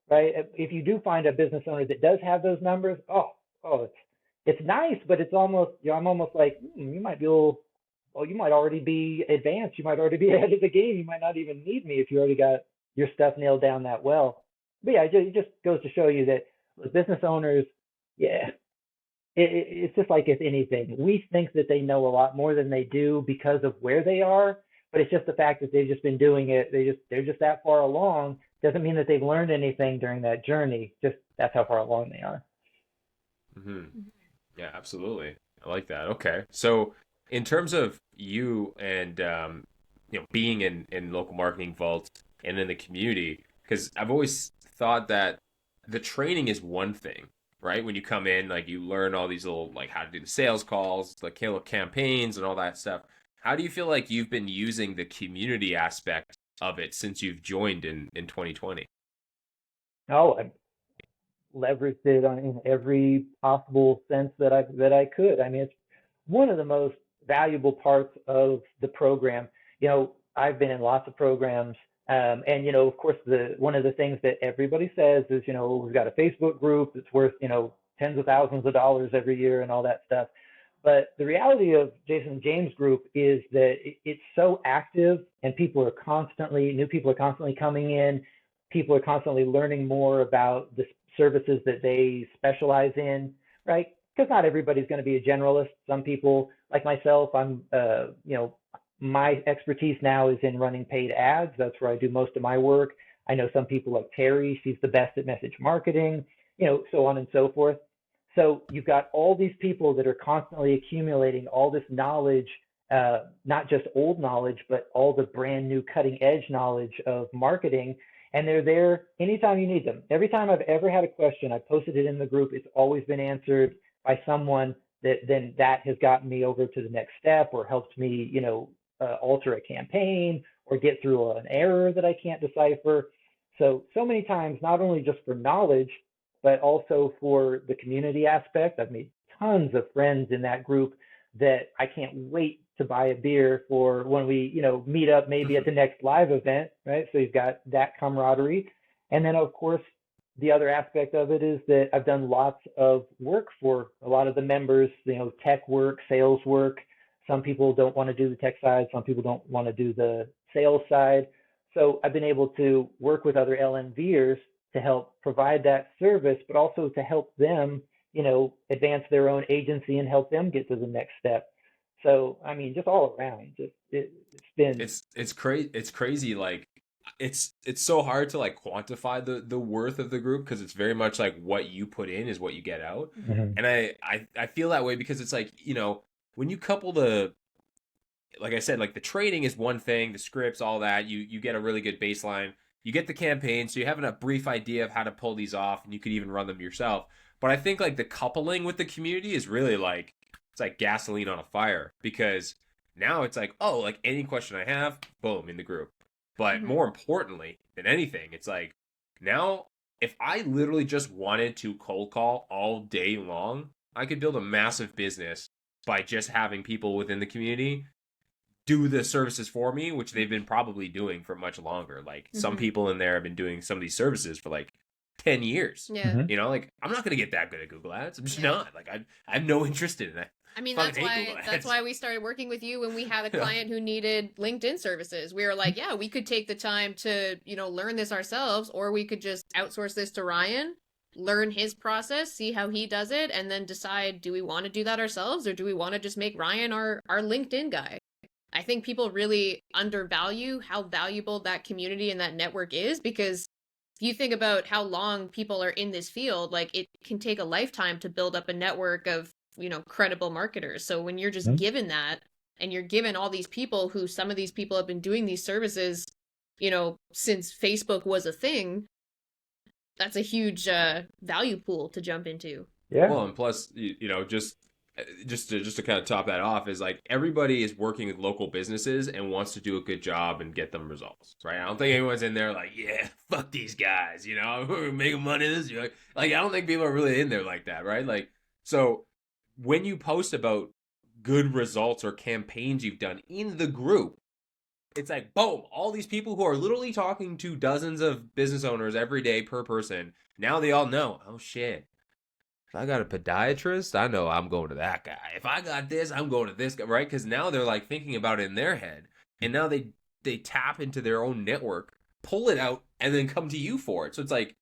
Right? If you do find a business owner that does have those numbers, it's nice, but it's almost, I'm almost like, you might be a little, well, you might already be advanced. You might already be ahead of the game. You might not even need me if you already got your stuff nailed down that well. But yeah, it just goes to show you that business owners, yeah, it's just like if anything, we think that they know a lot more than they do because of where they are, but it's just the fact that they've just been doing it. They're just that far along. Doesn't mean that they've learned anything during that journey. Just that's how far along they are. Hmm. Yeah, absolutely. I like that. Okay. So in terms of you and being in local marketing vaults and in the community, because I've always thought that the training is one thing, right? When you come in, like you learn all these little like how to do the sales calls, like little campaigns and all that stuff. How do you feel like you've been using the community aspect of it since you've joined in 2020? Oh, I leveraged it in every possible sense that I could. I mean, it's one of the most valuable parts of the program. I've been in lots of programs, and of course, the one of the things that everybody says is, we've got a Facebook group that's worth, tens of thousands of dollars every year and all that stuff. But the reality of Jason James Group is that it's so active, and new people are constantly coming in. People are constantly learning more about the services that they specialize in, right? Because not everybody's going to be a generalist. Some people, like myself, my expertise now is in running paid ads. That's where I do most of my work. I know some people like Terry, she's the best at message marketing, so on and so forth. So you've got all these people that are constantly accumulating all this knowledge, not just old knowledge, but all the brand new cutting edge knowledge of marketing. And they're there anytime you need them. Every time I've ever had a question, I posted it in the group. It's always been answered by someone that has gotten me over to the next step or helped me, alter a campaign or get through an error that I can't decipher. So many times, not only just for knowledge, but also for the community aspect. I've made tons of friends in that group that I can't wait to buy a beer for when we, meet up maybe at the next live event, right? So you've got that camaraderie. And then, of course, the other aspect of it is that I've done lots of work for a lot of the members, tech work, sales work. Some people don't want to do the tech side. Some people don't want to do the sales side. So I've been able to work with other LMVers to help provide that service, but also to help them, advance their own agency and help them get to the next step. So, I mean, just all around, it's been. It's crazy. It's crazy. Like it's so hard to like quantify the worth of the group because it's very much like what you put in is what you get out. Mhm. And I feel that way because it's like, when you couple like I said, like the training is one thing, the scripts, all that, you get a really good baseline. You get the campaign, so you have a brief idea of how to pull these off, and you could even run them yourself. But I think like the coupling with the community is really like it's like gasoline on a fire because now it's like, oh, like any question I have, boom, in the group. But Mm-hmm. more importantly than anything, it's like now if I literally just wanted to cold call all day long, I could build a massive business by just having people within the community do the services for me, which they've been probably doing for much longer. Like some Mm-hmm. people in there have been doing some of these services for like 10 years. Yeah. Mhm. Like I'm not going to get that good at Google Ads. I'm just Yeah. not. Like I have no interest in it. I mean, Fucking hate Google that's Ads. why we started working with you when we had a Yeah. client who needed LinkedIn services. We were like, yeah, we could take the time to, learn this ourselves, or we could just outsource this to Ryan, learn his process, see how he does it, and then decide, do we want to do that ourselves, or do we want to just make Ryan our LinkedIn guy? I think people really undervalue how valuable that community and that network is, because if you think about how long people are in this field, like it can take a lifetime to build up a network of, credible marketers. So when you're just Mhm. given that, and you're given all these people who some of these people have been doing these services, since Facebook was a thing, that's a huge value pool to jump into. Yeah. Well, and plus, just to kind of top that off is like everybody is working with local businesses and wants to do a good job and get them results, right? I don't think anyone's in there like, yeah, fuck these guys, we're making money this year. Like I don't think people are really in there like that, right? Like so when you post about good results or campaigns you've done in the group, it's like boom, all these people who are literally talking to dozens of business owners every day per person, now they all know, oh shit, if I got a podiatrist, I know I'm going to that guy. If I got this, I'm going to this guy, right? Because now they're like thinking about it in their head, and now they tap into their own network, pull it out, and then come to you for it. So it's like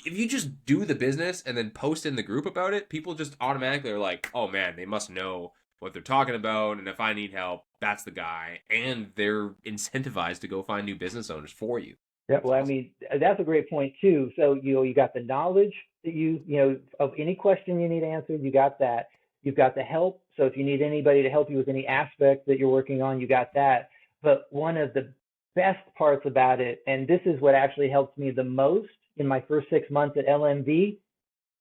if you just do the business and then post in the group about it, people just automatically are like, oh man, they must know what they're talking about, and if I need help, that's the guy, and they're incentivized to go find new business owners for you. Yeah, It's well, I awesome. mean, that's a great point too. So, you got the knowledge that of any question you need answered, you got that. You've got the help. So if you need anybody to help you with any aspect that you're working on, you got that. But one of the best parts about it, and this is what actually helped me the most in my first 6 months at LMV,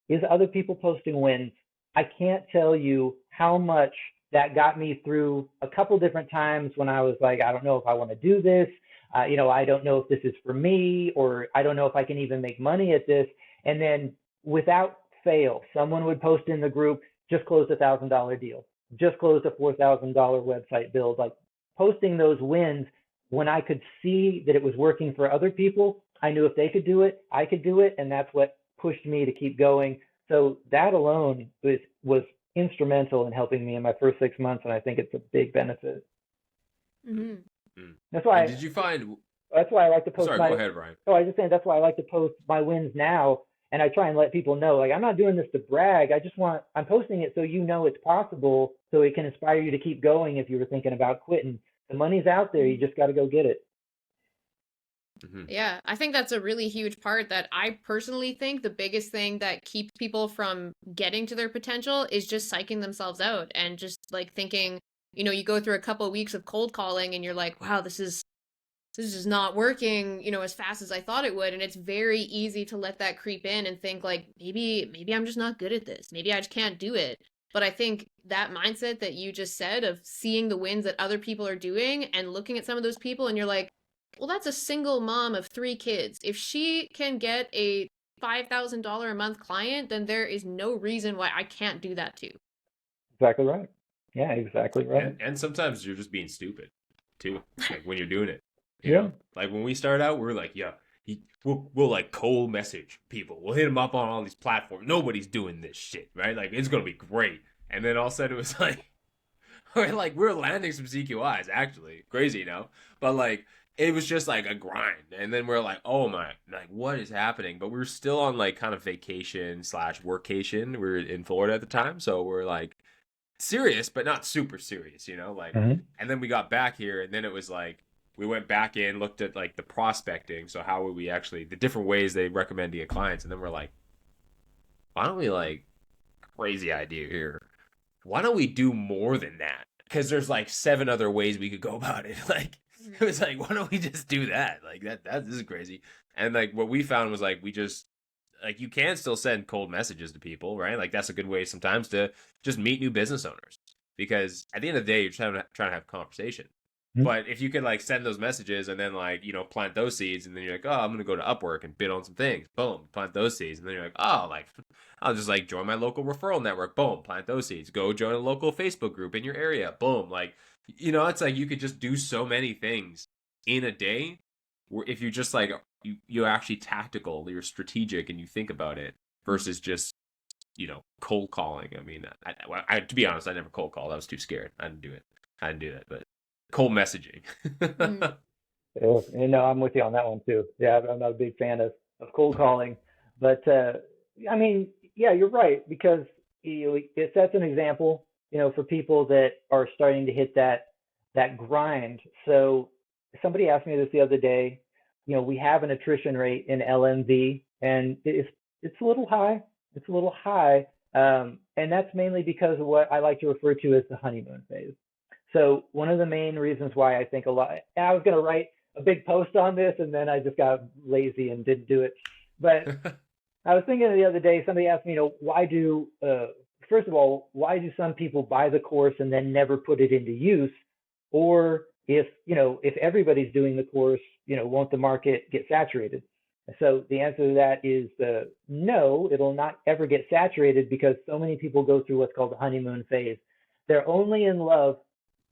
is other people posting wins. I can't tell you how much that got me through a couple different times when I was like, I don't know if I want to do this. I don't know if this is for me, or I don't know if I can even make money at this. And then without fail, someone would post in the group, just closed $1,000 deal, just closed a $4,000 website build. Like posting those wins when I could see that it was working for other people, I knew if they could do it, I could do it. And that's what pushed me to keep going. So that alone was instrumental in helping me in my first 6 months, and I think it's a big benefit. Mm-hmm. Mm. That's And why did you find? that's why I like to post Sorry, go my. ahead, Ryan. Oh, I was just saying that's why I like to post my wins now, and I try and let people know, like I'm not doing this to brag. I'm posting it so it's possible, so it can inspire you to keep going if you were thinking about quitting. The money's out there, you just got to go get it. Mm-hmm. Yeah, I think that's a really huge part that I personally think the biggest thing that keeps people from getting to their potential is just psyching themselves out and just like thinking, you go through a couple of weeks of cold calling and you're like, wow, this is not working, as fast as I thought it would. And it's very easy to let that creep in and think like, maybe I'm just not good at this. Maybe I just can't do it. But I think that mindset that you just said of seeing the wins that other people are doing and looking at some of those people and you're like, well, that's a single mom of 3 kids. If she can get a $5,000 a month client, then there is no reason why I can't do that too. Exactly right. Yeah, exactly right. And sometimes you're just being stupid too, like when you're doing it. Yeah. Like when we start out, we're like, yeah, we'll like cold message people. We'll hit them up on all these platforms. Nobody's doing this shit, right? Like it's gonna be great. And then all of a sudden it was like, we're landing some CQIs actually, crazy, but like it was just like a grind. And then we're like, oh my, like what is happening? But we were still on like kind of vacation slash workation. We were in Florida at the time, so we're like serious, but not super serious, like. Mm-hmm. And then we got back here, and then it was like we went back in, looked at like the prospecting. So how would we actually, the different ways they recommend to get clients. And then we're like, why don't we like, crazy idea here. Why don't we do more than that? Because there's like 7 other ways we could go about it. Like, it was like, why don't we just do that? Like this is crazy. And like what we found was like, we just, like, you can still send cold messages to people, right? Like that's a good way sometimes to just meet new business owners, because at the end of the day, you're trying to have a conversation. But if you could like send those messages and then like, you know, plant those seeds, and then you're like, oh, I'm going to go to Upwork and bid on some things. Boom, plant those seeds. And then you're like, oh, like I'll just like join my local referral network. Boom, plant those seeds. Go join a local Facebook group in your area. Boom. Like, you know, it's like you could just do so many things in a day where if you just like, you're actually tactical, you're strategic, and you think about it versus just, you know, cold calling. I mean, I to be honest, I never cold called. I was too scared. I didn't do it. I didn't do that. But cold messaging. Yeah, you know, I'm with you on that one too. Yeah, I'm not a big fan of cold calling, but I mean, yeah, you're right, because it sets an example, you know, for people that are starting to hit that grind. So somebody asked me this the other day. You know, we have an attrition rate in LMV, and it's a little high. It's a little high, and that's mainly because of what I like to refer to as the honeymoon phase. So one of the main reasons why I think a lot, I was going to write a big post on this, and then I just got lazy and didn't do it. But I was thinking the other day, somebody asked me, you know, first of all, why do some people buy the course and then never put it into use? Or if, you know, if everybody's doing the course, you know, won't the market get saturated? So the answer to that is no, it'll not ever get saturated, because so many people go through what's called the honeymoon phase. They're only in love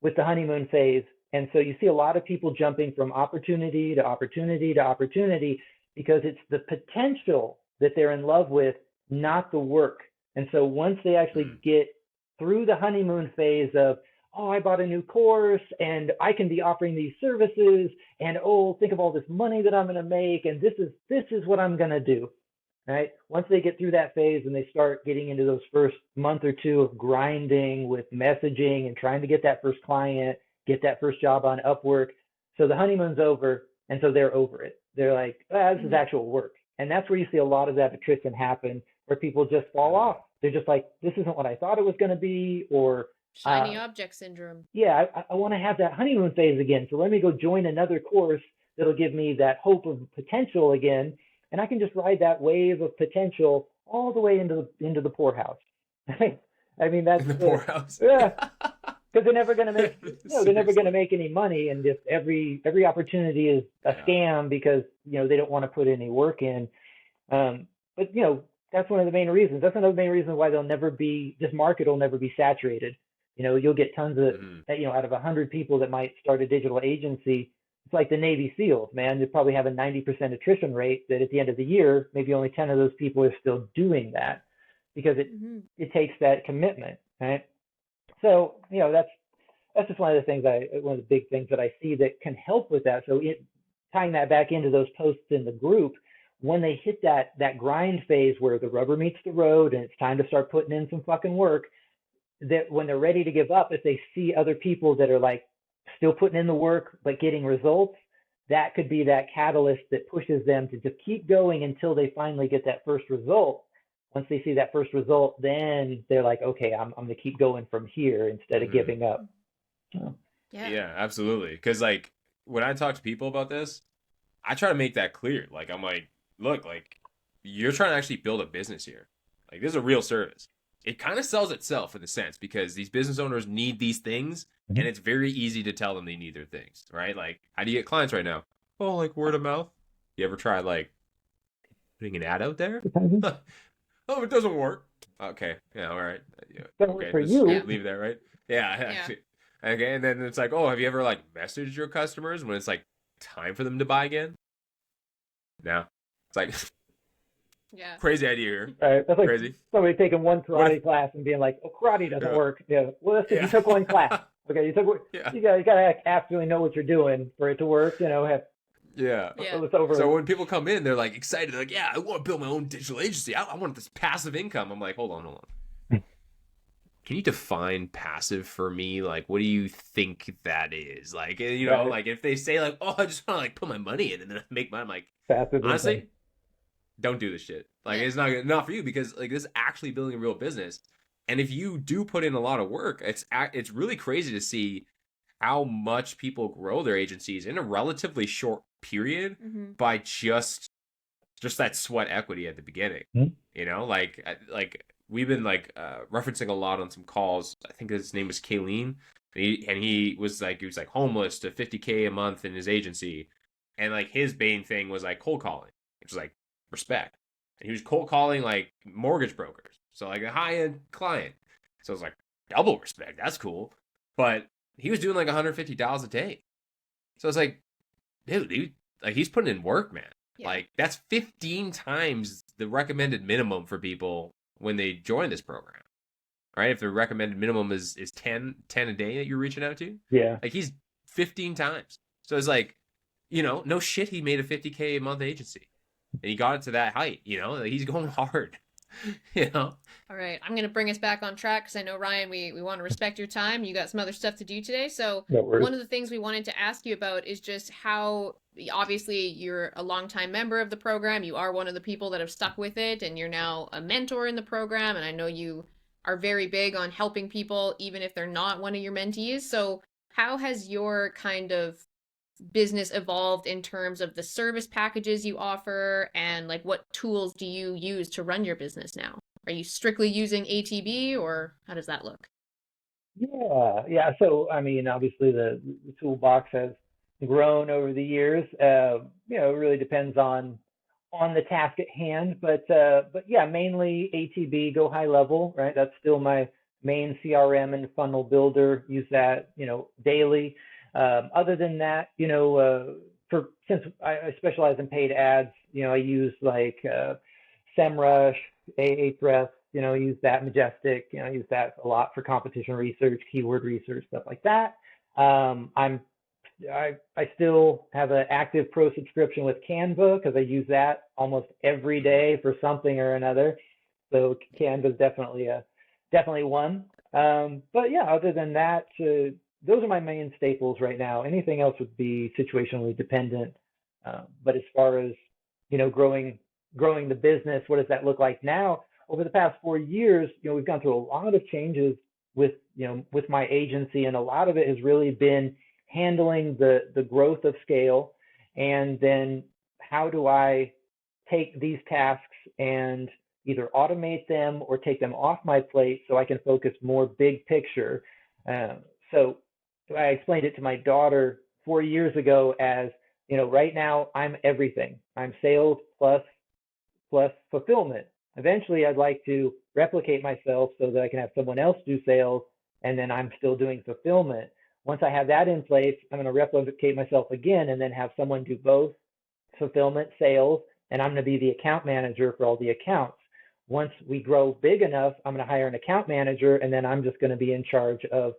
with the honeymoon phase. And so you see a lot of people jumping from opportunity to opportunity to opportunity, because it's the potential that they're in love with, not the work. And so once they actually get through the honeymoon phase of, oh, I bought a new course and I can be offering these services, and oh, think of all this money that I'm going to make, and this is what I'm going to do. Right? Once they get through that phase and they start getting into those first month or two of grinding with messaging and trying to get that first client, get that first job on Upwork. So the honeymoon's over, and so they're over it. They're like, this is actual work. And that's where you see a lot of that attrition happen, where people just fall off. They're just like, this isn't what I thought it was going to be, or shiny object syndrome. Yeah, I want to have that honeymoon phase again. So let me go join another course that'll give me that hope of potential again, and I can just ride that wave of potential all the way into the poorhouse. I mean, that's the poorhouse. Yeah, because they're never going to make, they're never going to make any money, and just every opportunity is a scam, because you know they don't want to put any work in. But you know, that's one of the main reasons. That's another main reason why this market will never be saturated. You know, you'll get tons of, you know, out of 100 people that might start a digital agency, it's like the Navy SEALs, man. They probably have a 90% attrition rate, that at the end of the year, maybe only 10 of those people are still doing that, because it takes that commitment, right? So, you know, that's just one of the big things that I see that can help with that. So tying that back into those posts in the group, when they hit that grind phase where the rubber meets the road and it's time to start putting in some fucking work, that when they're ready to give up, if they see other people that are like still putting in the work but getting results, that could be that catalyst that pushes them to just keep going until they finally get that first result. Once they see that first result, then they're like, okay, I'm going to keep going from here instead of giving up. So. Yeah, absolutely. Because like when I talk to people about this, I try to make that clear. Like, I'm like, look, like you're trying to actually build a business here. Like, this is a real service. It kind of sells itself in a sense, because these business owners need these things, and it's very easy to tell them they need their things, right? Like, how do you get clients right now? Oh, like word of mouth. You ever try like putting an ad out there? Oh, it doesn't work. Okay, yeah, all right. Doesn't work for you. Leave that, right? Yeah. Okay, and then it's like, oh, have you ever like messaged your customers when it's like time for them to buy again? No. It's like, crazy idea here. Right. That's like crazy. Somebody taking one karate class and being like, "Oh, karate doesn't work." Yeah. Well, that's you took one class. Okay, you took. You gotta absolutely know what you're doing for it to work. You know. So when people come in, they're like excited, like, "Yeah, I want to build my own digital agency. I want this passive income." I'm like, hold on. can you define passive for me? Like, what do you think that is? Like, Right. like if they say like, oh, I just want to like put my money in and then make money, I'm like, Passive income. honestly, don't do this shit. Like, Yeah. it's not for you because like this is actually building a real business. And if you do put in a lot of work, it's really crazy to see how much people grow their agencies in a relatively short period Mm-hmm. by just that sweat equity at the beginning. Hmm? Like we've been like referencing a lot on some calls. I think his name was Kayleen, and he was like homeless to 50K a month in his agency, and like his main thing was like cold calling, which was like respect. And he was cold calling like mortgage brokers, so like a high end client. So it was like double respect. That's cool, but he was doing like $150 a day. So it's like, dude, like he's putting in work, man. Yeah. Like that's 15 times the recommended minimum for people when they join this program, right? If the recommended minimum is 10 a day that you're reaching out to, Yeah. like he's 15 times. So it's like, no shit, he made a 50K a month agency, and he got it to that height. Like he's going hard. All right, I'm going to bring us back on track because I know, Ryan, we want to respect your time. You got some other stuff to do today. So No worries. one of the things we wanted to ask you about is just how, obviously, you're a longtime member of the program. You are one of the people that have stuck with it, and you're now a mentor in the program. And I know you are very big on helping people, even if they're not one of your mentees. So how has your kind of business evolved in terms of the service packages you offer, and like what tools do you use to run your business now? Are you strictly using ATB, or how does that look? Yeah. So, I mean, obviously the toolbox has grown over the years. It really depends on the task at hand, but yeah, mainly ATB, go high level, right? That's still my main CRM and funnel builder. Use that, daily. Other than that, for since I specialize in paid ads, I use like SEMrush, Ahrefs, use that Majestic, use that a lot for competition research, keyword research, stuff like that. I still have an active pro subscription with Canva because I use that almost every day for something or another. So Canva is definitely one. But yeah, other than that, those are my main staples right now. Anything else would be situationally dependent. But as far as growing the business, what does that look like now? Over the past 4 years, we've gone through a lot of changes with my agency, and a lot of it has really been handling the growth of scale, and then how do I take these tasks and either automate them or take them off my plate so I can focus more big picture. Um, so I explained it to my daughter 4 years ago as, right now I'm everything. I'm sales plus fulfillment. Eventually, I'd like to replicate myself so that I can have someone else do sales and then I'm still doing fulfillment. Once I have that in place, I'm going to replicate myself again and then have someone do both fulfillment, sales, and I'm going to be the account manager for all the accounts. Once we grow big enough, I'm going to hire an account manager, and then I'm just going to be in charge of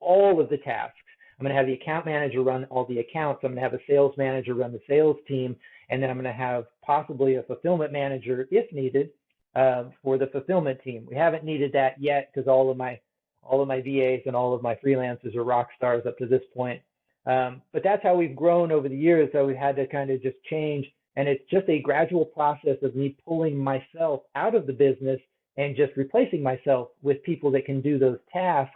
all of the tasks. I'm going to have the account manager run all the accounts. I'm going to have a sales manager run the sales team, and then I'm going to have possibly a fulfillment manager if needed for the fulfillment team. We haven't needed that yet because all of my VAs and all of my freelancers are rock stars up to this point. But that's how we've grown over the years. So we had to kind of just change. And it's just a gradual process of me pulling myself out of the business and just replacing myself with people that can do those tasks.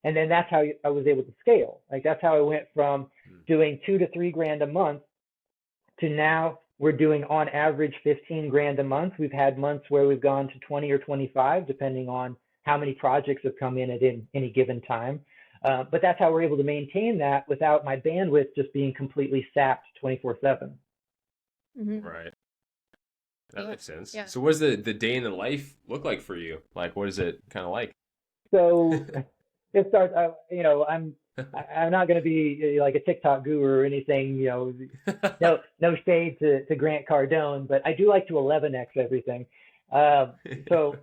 And then that's how I was able to scale. Like that's how I went from doing 2 to 3 grand a month to now we're doing on average 15 grand a month. We've had months where we've gone to 20 or 25, depending on how many projects have come in at any given time. But that's how we're able to maintain that without my bandwidth just being completely sapped 24/7. Mm-hmm. Right. That makes sense. Yeah. So what does the day in the life look like for you? Like, what is it kind of like? So it starts. I'm not going to be like a TikTok guru or anything. No shade to Grant Cardone, but I do like to 11x everything. So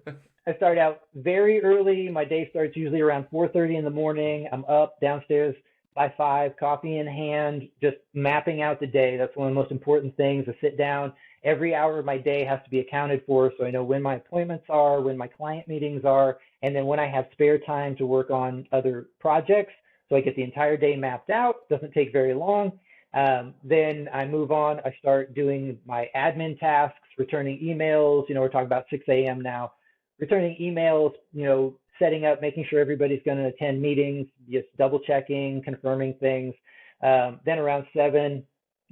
I start out very early. My day starts usually around 4:30 in the morning. I'm up downstairs by 5, coffee in hand, just mapping out the day. That's one of the most important things. I sit down. Every hour of my day has to be accounted for, so I know when my appointments are, when my client meetings are, And then when I have spare time to work on other projects, so I get the entire day mapped out, doesn't take very long. Then I move on. I start doing my admin tasks, returning emails. We're talking about 6 a.m. now. Returning emails, setting up, making sure everybody's going to attend meetings, just double checking, confirming things. Then around 7,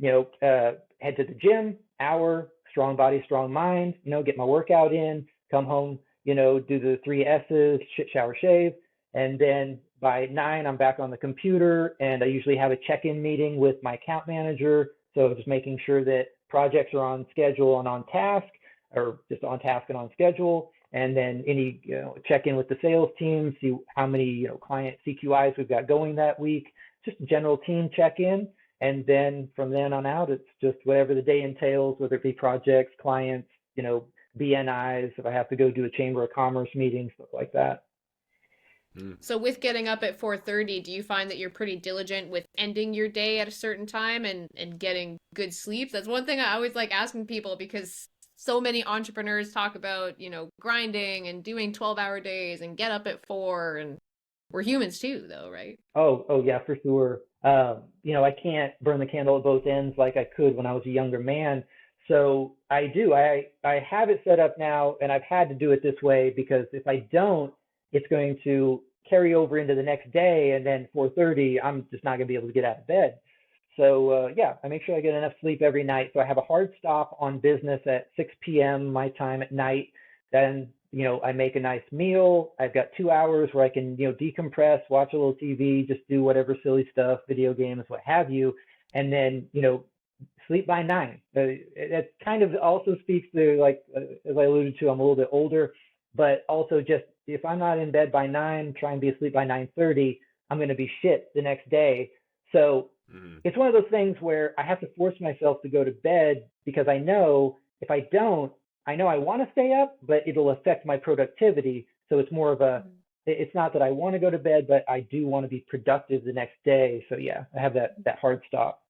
head to the gym, hour, strong body, strong mind, get my workout in, come home, do the 3 S's, shit, shower, shave. And then by 9, I'm back on the computer, and I usually have a check-in meeting with my account manager. So just making sure that projects are on schedule and on task, or just on task and on schedule. And then any check in with the sales team, see how many client CQIs we've got going that week. Just a general team check in, and then from then on out, it's just whatever the day entails, whether it be projects, clients, BNIs, if I have to go do a Chamber of Commerce meeting, stuff like that. So with getting up at 4:30, do you find that you're pretty diligent with ending your day at a certain time and getting good sleep? That's one thing I always like asking people, because so many entrepreneurs talk about, grinding and doing 12-hour days and get up at 4, and we're humans too, though, right? Oh yeah, for sure. I can't burn the candle at both ends like I could when I was a younger man. So I do. I have it set up now, and I've had to do it this way because if I don't, it's going to carry over into the next day, and then 4:30, I'm just not going to be able to get out of bed. So I make sure I get enough sleep every night. So I have a hard stop on business at 6 p.m. my time at night. Then I make a nice meal. I've got 2 hours where I can decompress, watch a little TV, just do whatever silly stuff, video games, what have you, and then sleep by 9. That kind of also speaks to, like, as I alluded to, I'm a little bit older, but also just if I'm not in bed by 9, try and be asleep by 9:30, I'm going to be shit the next day. So it's one of those things where I have to force myself to go to bed, because I know if I don't, I know I want to stay up, but it'll affect my productivity. So it's more of it's not that I want to go to bed, but I do want to be productive the next day. So yeah, I have that hard stop.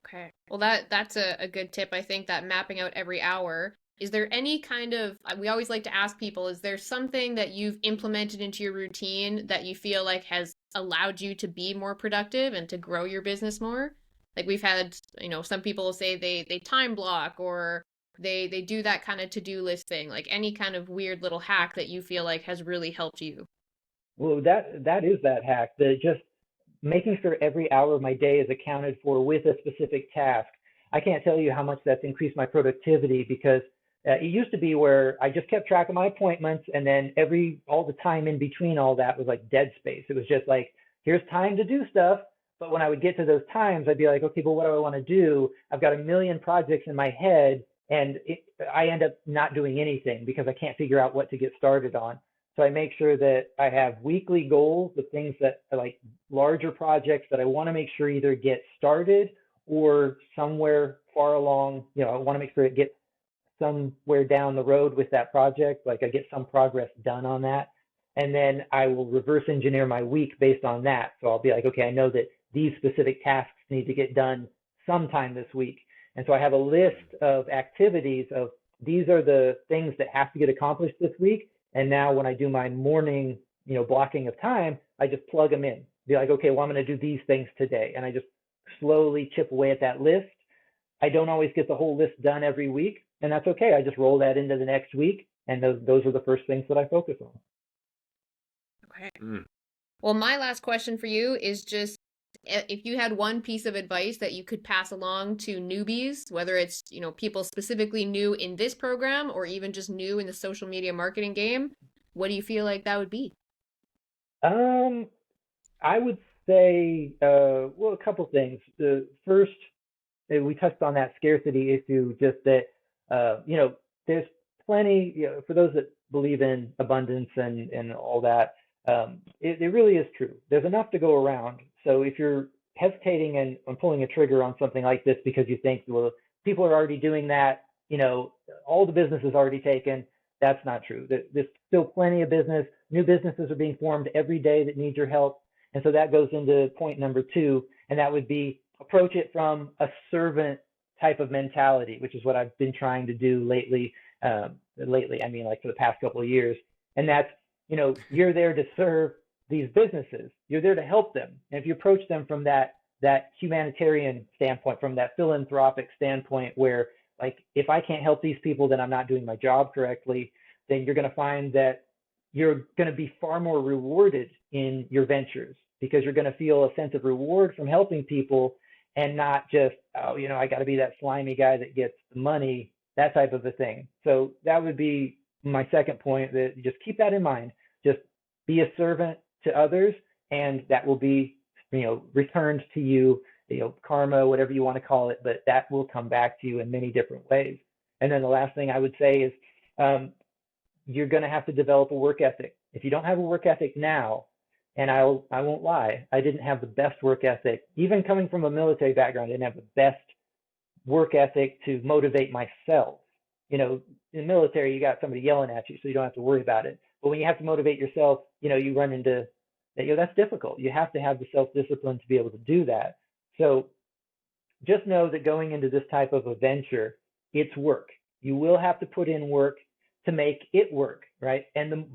Okay. Well, that's a good tip. I think that mapping out every hour. Is there any kind of, we always like to ask people, is there something that you've implemented into your routine that you feel like has allowed you to be more productive and to grow your business more? Like we've had, some people say they time block, or they do that kind of to-do list thing, like any kind of weird little hack that you feel like has really helped you. Well, that is that hack, that just making sure every hour of my day is accounted for with a specific task. I can't tell you how much that's increased my productivity, because it used to be where I just kept track of my appointments, and then all the time in between all that was like dead space. It was just like, here's time to do stuff. But when I would get to those times, I'd be like, okay, but what do I want to do? I've got a million projects in my head, and I end up not doing anything because I can't figure out what to get started on. So I make sure that I have weekly goals, the things that are like larger projects that I want to make sure either get started or somewhere far along. I want to make sure it gets somewhere down the road with that project, like I get some progress done on that. And then I will reverse engineer my week based on that. So I'll be like, okay, I know that these specific tasks need to get done sometime this week. And so I have a list of activities of these are the things that have to get accomplished this week. And now when I do my morning, blocking of time, I just plug them in. Be like, okay, well, I'm going to do these things today. And I just slowly chip away at that list. I don't always get the whole list done every week, and that's okay. I just roll that into the next week, and those are the first things that I focus on. Okay. Well, my last question for you is just, if you had one piece of advice that you could pass along to newbies, whether it's, people specifically new in this program or even just new in the social media marketing game, what do you feel like that would be? I would say, a couple things. The first, we touched on that scarcity issue, just that, there's plenty, for those that believe in abundance and all that, it really is true. There's enough to go around. So if you're hesitating and pulling a trigger on something like this because you think, well, people are already doing that, all the business is already taken, that's not true. There's still plenty of business. New businesses are being formed every day that need your help. And so that goes into point number 2, and that would be approach it from a servant type of mentality, which is what I've been trying to do lately. I mean, like for the past couple of years. And that's you're there to serve these businesses. You're there to help them. And if you approach them from that humanitarian standpoint, from that philanthropic standpoint, where like if I can't help these people, then I'm not doing my job correctly, then you're going to find that you're going to be far more rewarded in your ventures because you're going to feel a sense of reward from helping people and not just, oh, I got to be that slimy guy that gets the money, that type of a thing. So that would be my second point, that you just keep that in mind. Just be a servant to others, and that will be, returned to you, karma, whatever you want to call it, but that will come back to you in many different ways. And then the last thing I would say is, you're going to have to develop a work ethic. If you don't have a work ethic now, and I won't lie, I didn't have the best work ethic. Even coming from a military background, I didn't have the best work ethic to motivate myself. In the military, you got somebody yelling at you, so you don't have to worry about it. But when you have to motivate yourself, you run into that. That's difficult. You have to have the self-discipline to be able to do that. So just know that going into this type of a venture, it's work. You will have to put in work to make it work, right?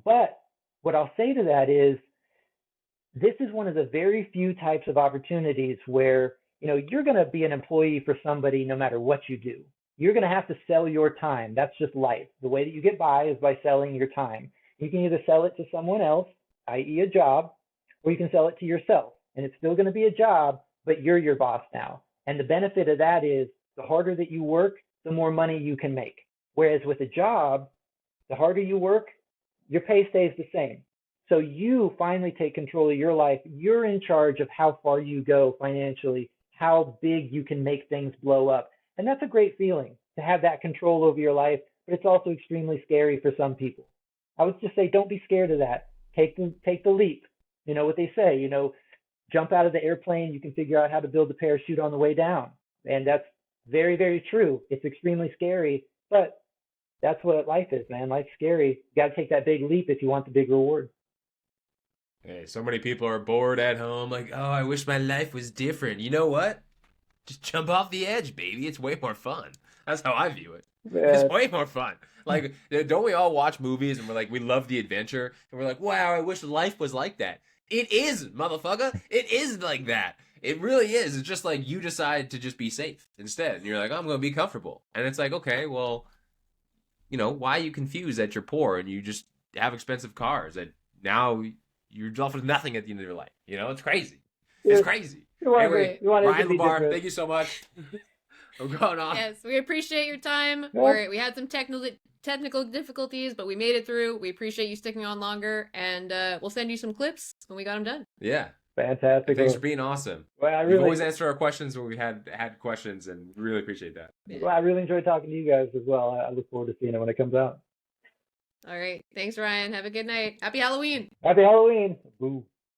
But what I'll say to that is, this is one of the very few types of opportunities where, you're going to be an employee for somebody no matter what you do. You're going to have to sell your time. That's just life. The way that you get by is by selling your time. You can either sell it to someone else, i.e. a job, or you can sell it to yourself. And it's still going to be a job, but you're your boss now. And the benefit of that is the harder that you work, the more money you can make. Whereas with a job, the harder you work, your pay stays the same. So you finally take control of your life. You're in charge of how far you go financially, how big you can make things blow up. And that's a great feeling, to have that control over your life, but it's also extremely scary for some people. I would just say, don't be scared of that. Take the leap. You know what they say, jump out of the airplane, you can figure out how to build a parachute on the way down. And that's very, very true. It's extremely scary, but that's what life is, man. Life's scary. You got to take that big leap if you want the big reward. Hey, so many people are bored at home, like, oh, I wish my life was different. You know what? Just jump off the edge, baby. It's way more fun. That's how I view it. Yeah. It's way more fun. Like, don't we all watch movies and we're like, we love the adventure, and we're like, wow, I wish life was like that. It is, motherfucker. It is like that. It really is. It's just like you decide to just be safe instead. And you're like, I'm going to be comfortable. And it's like, okay, well, why are you confused that you're poor and you just have expensive cars and now you're left with nothing at the end of your life? It's crazy. It's crazy. Anyway, Ryan Labar, thank you so much. I'm going on. Yes, we appreciate your time. Yeah. We had some technical difficulties, but we made it through. We appreciate you sticking on longer, and we'll send you some clips when we got them done. Yeah. Fantastic. Thanks for being awesome. Well, You've always answered our questions when we had questions, and really appreciate that. Well, I really enjoyed talking to you guys as well. I look forward to seeing it when it comes out. All right. Thanks, Ryan. Have a good night. Happy Halloween. Happy Halloween. Boo.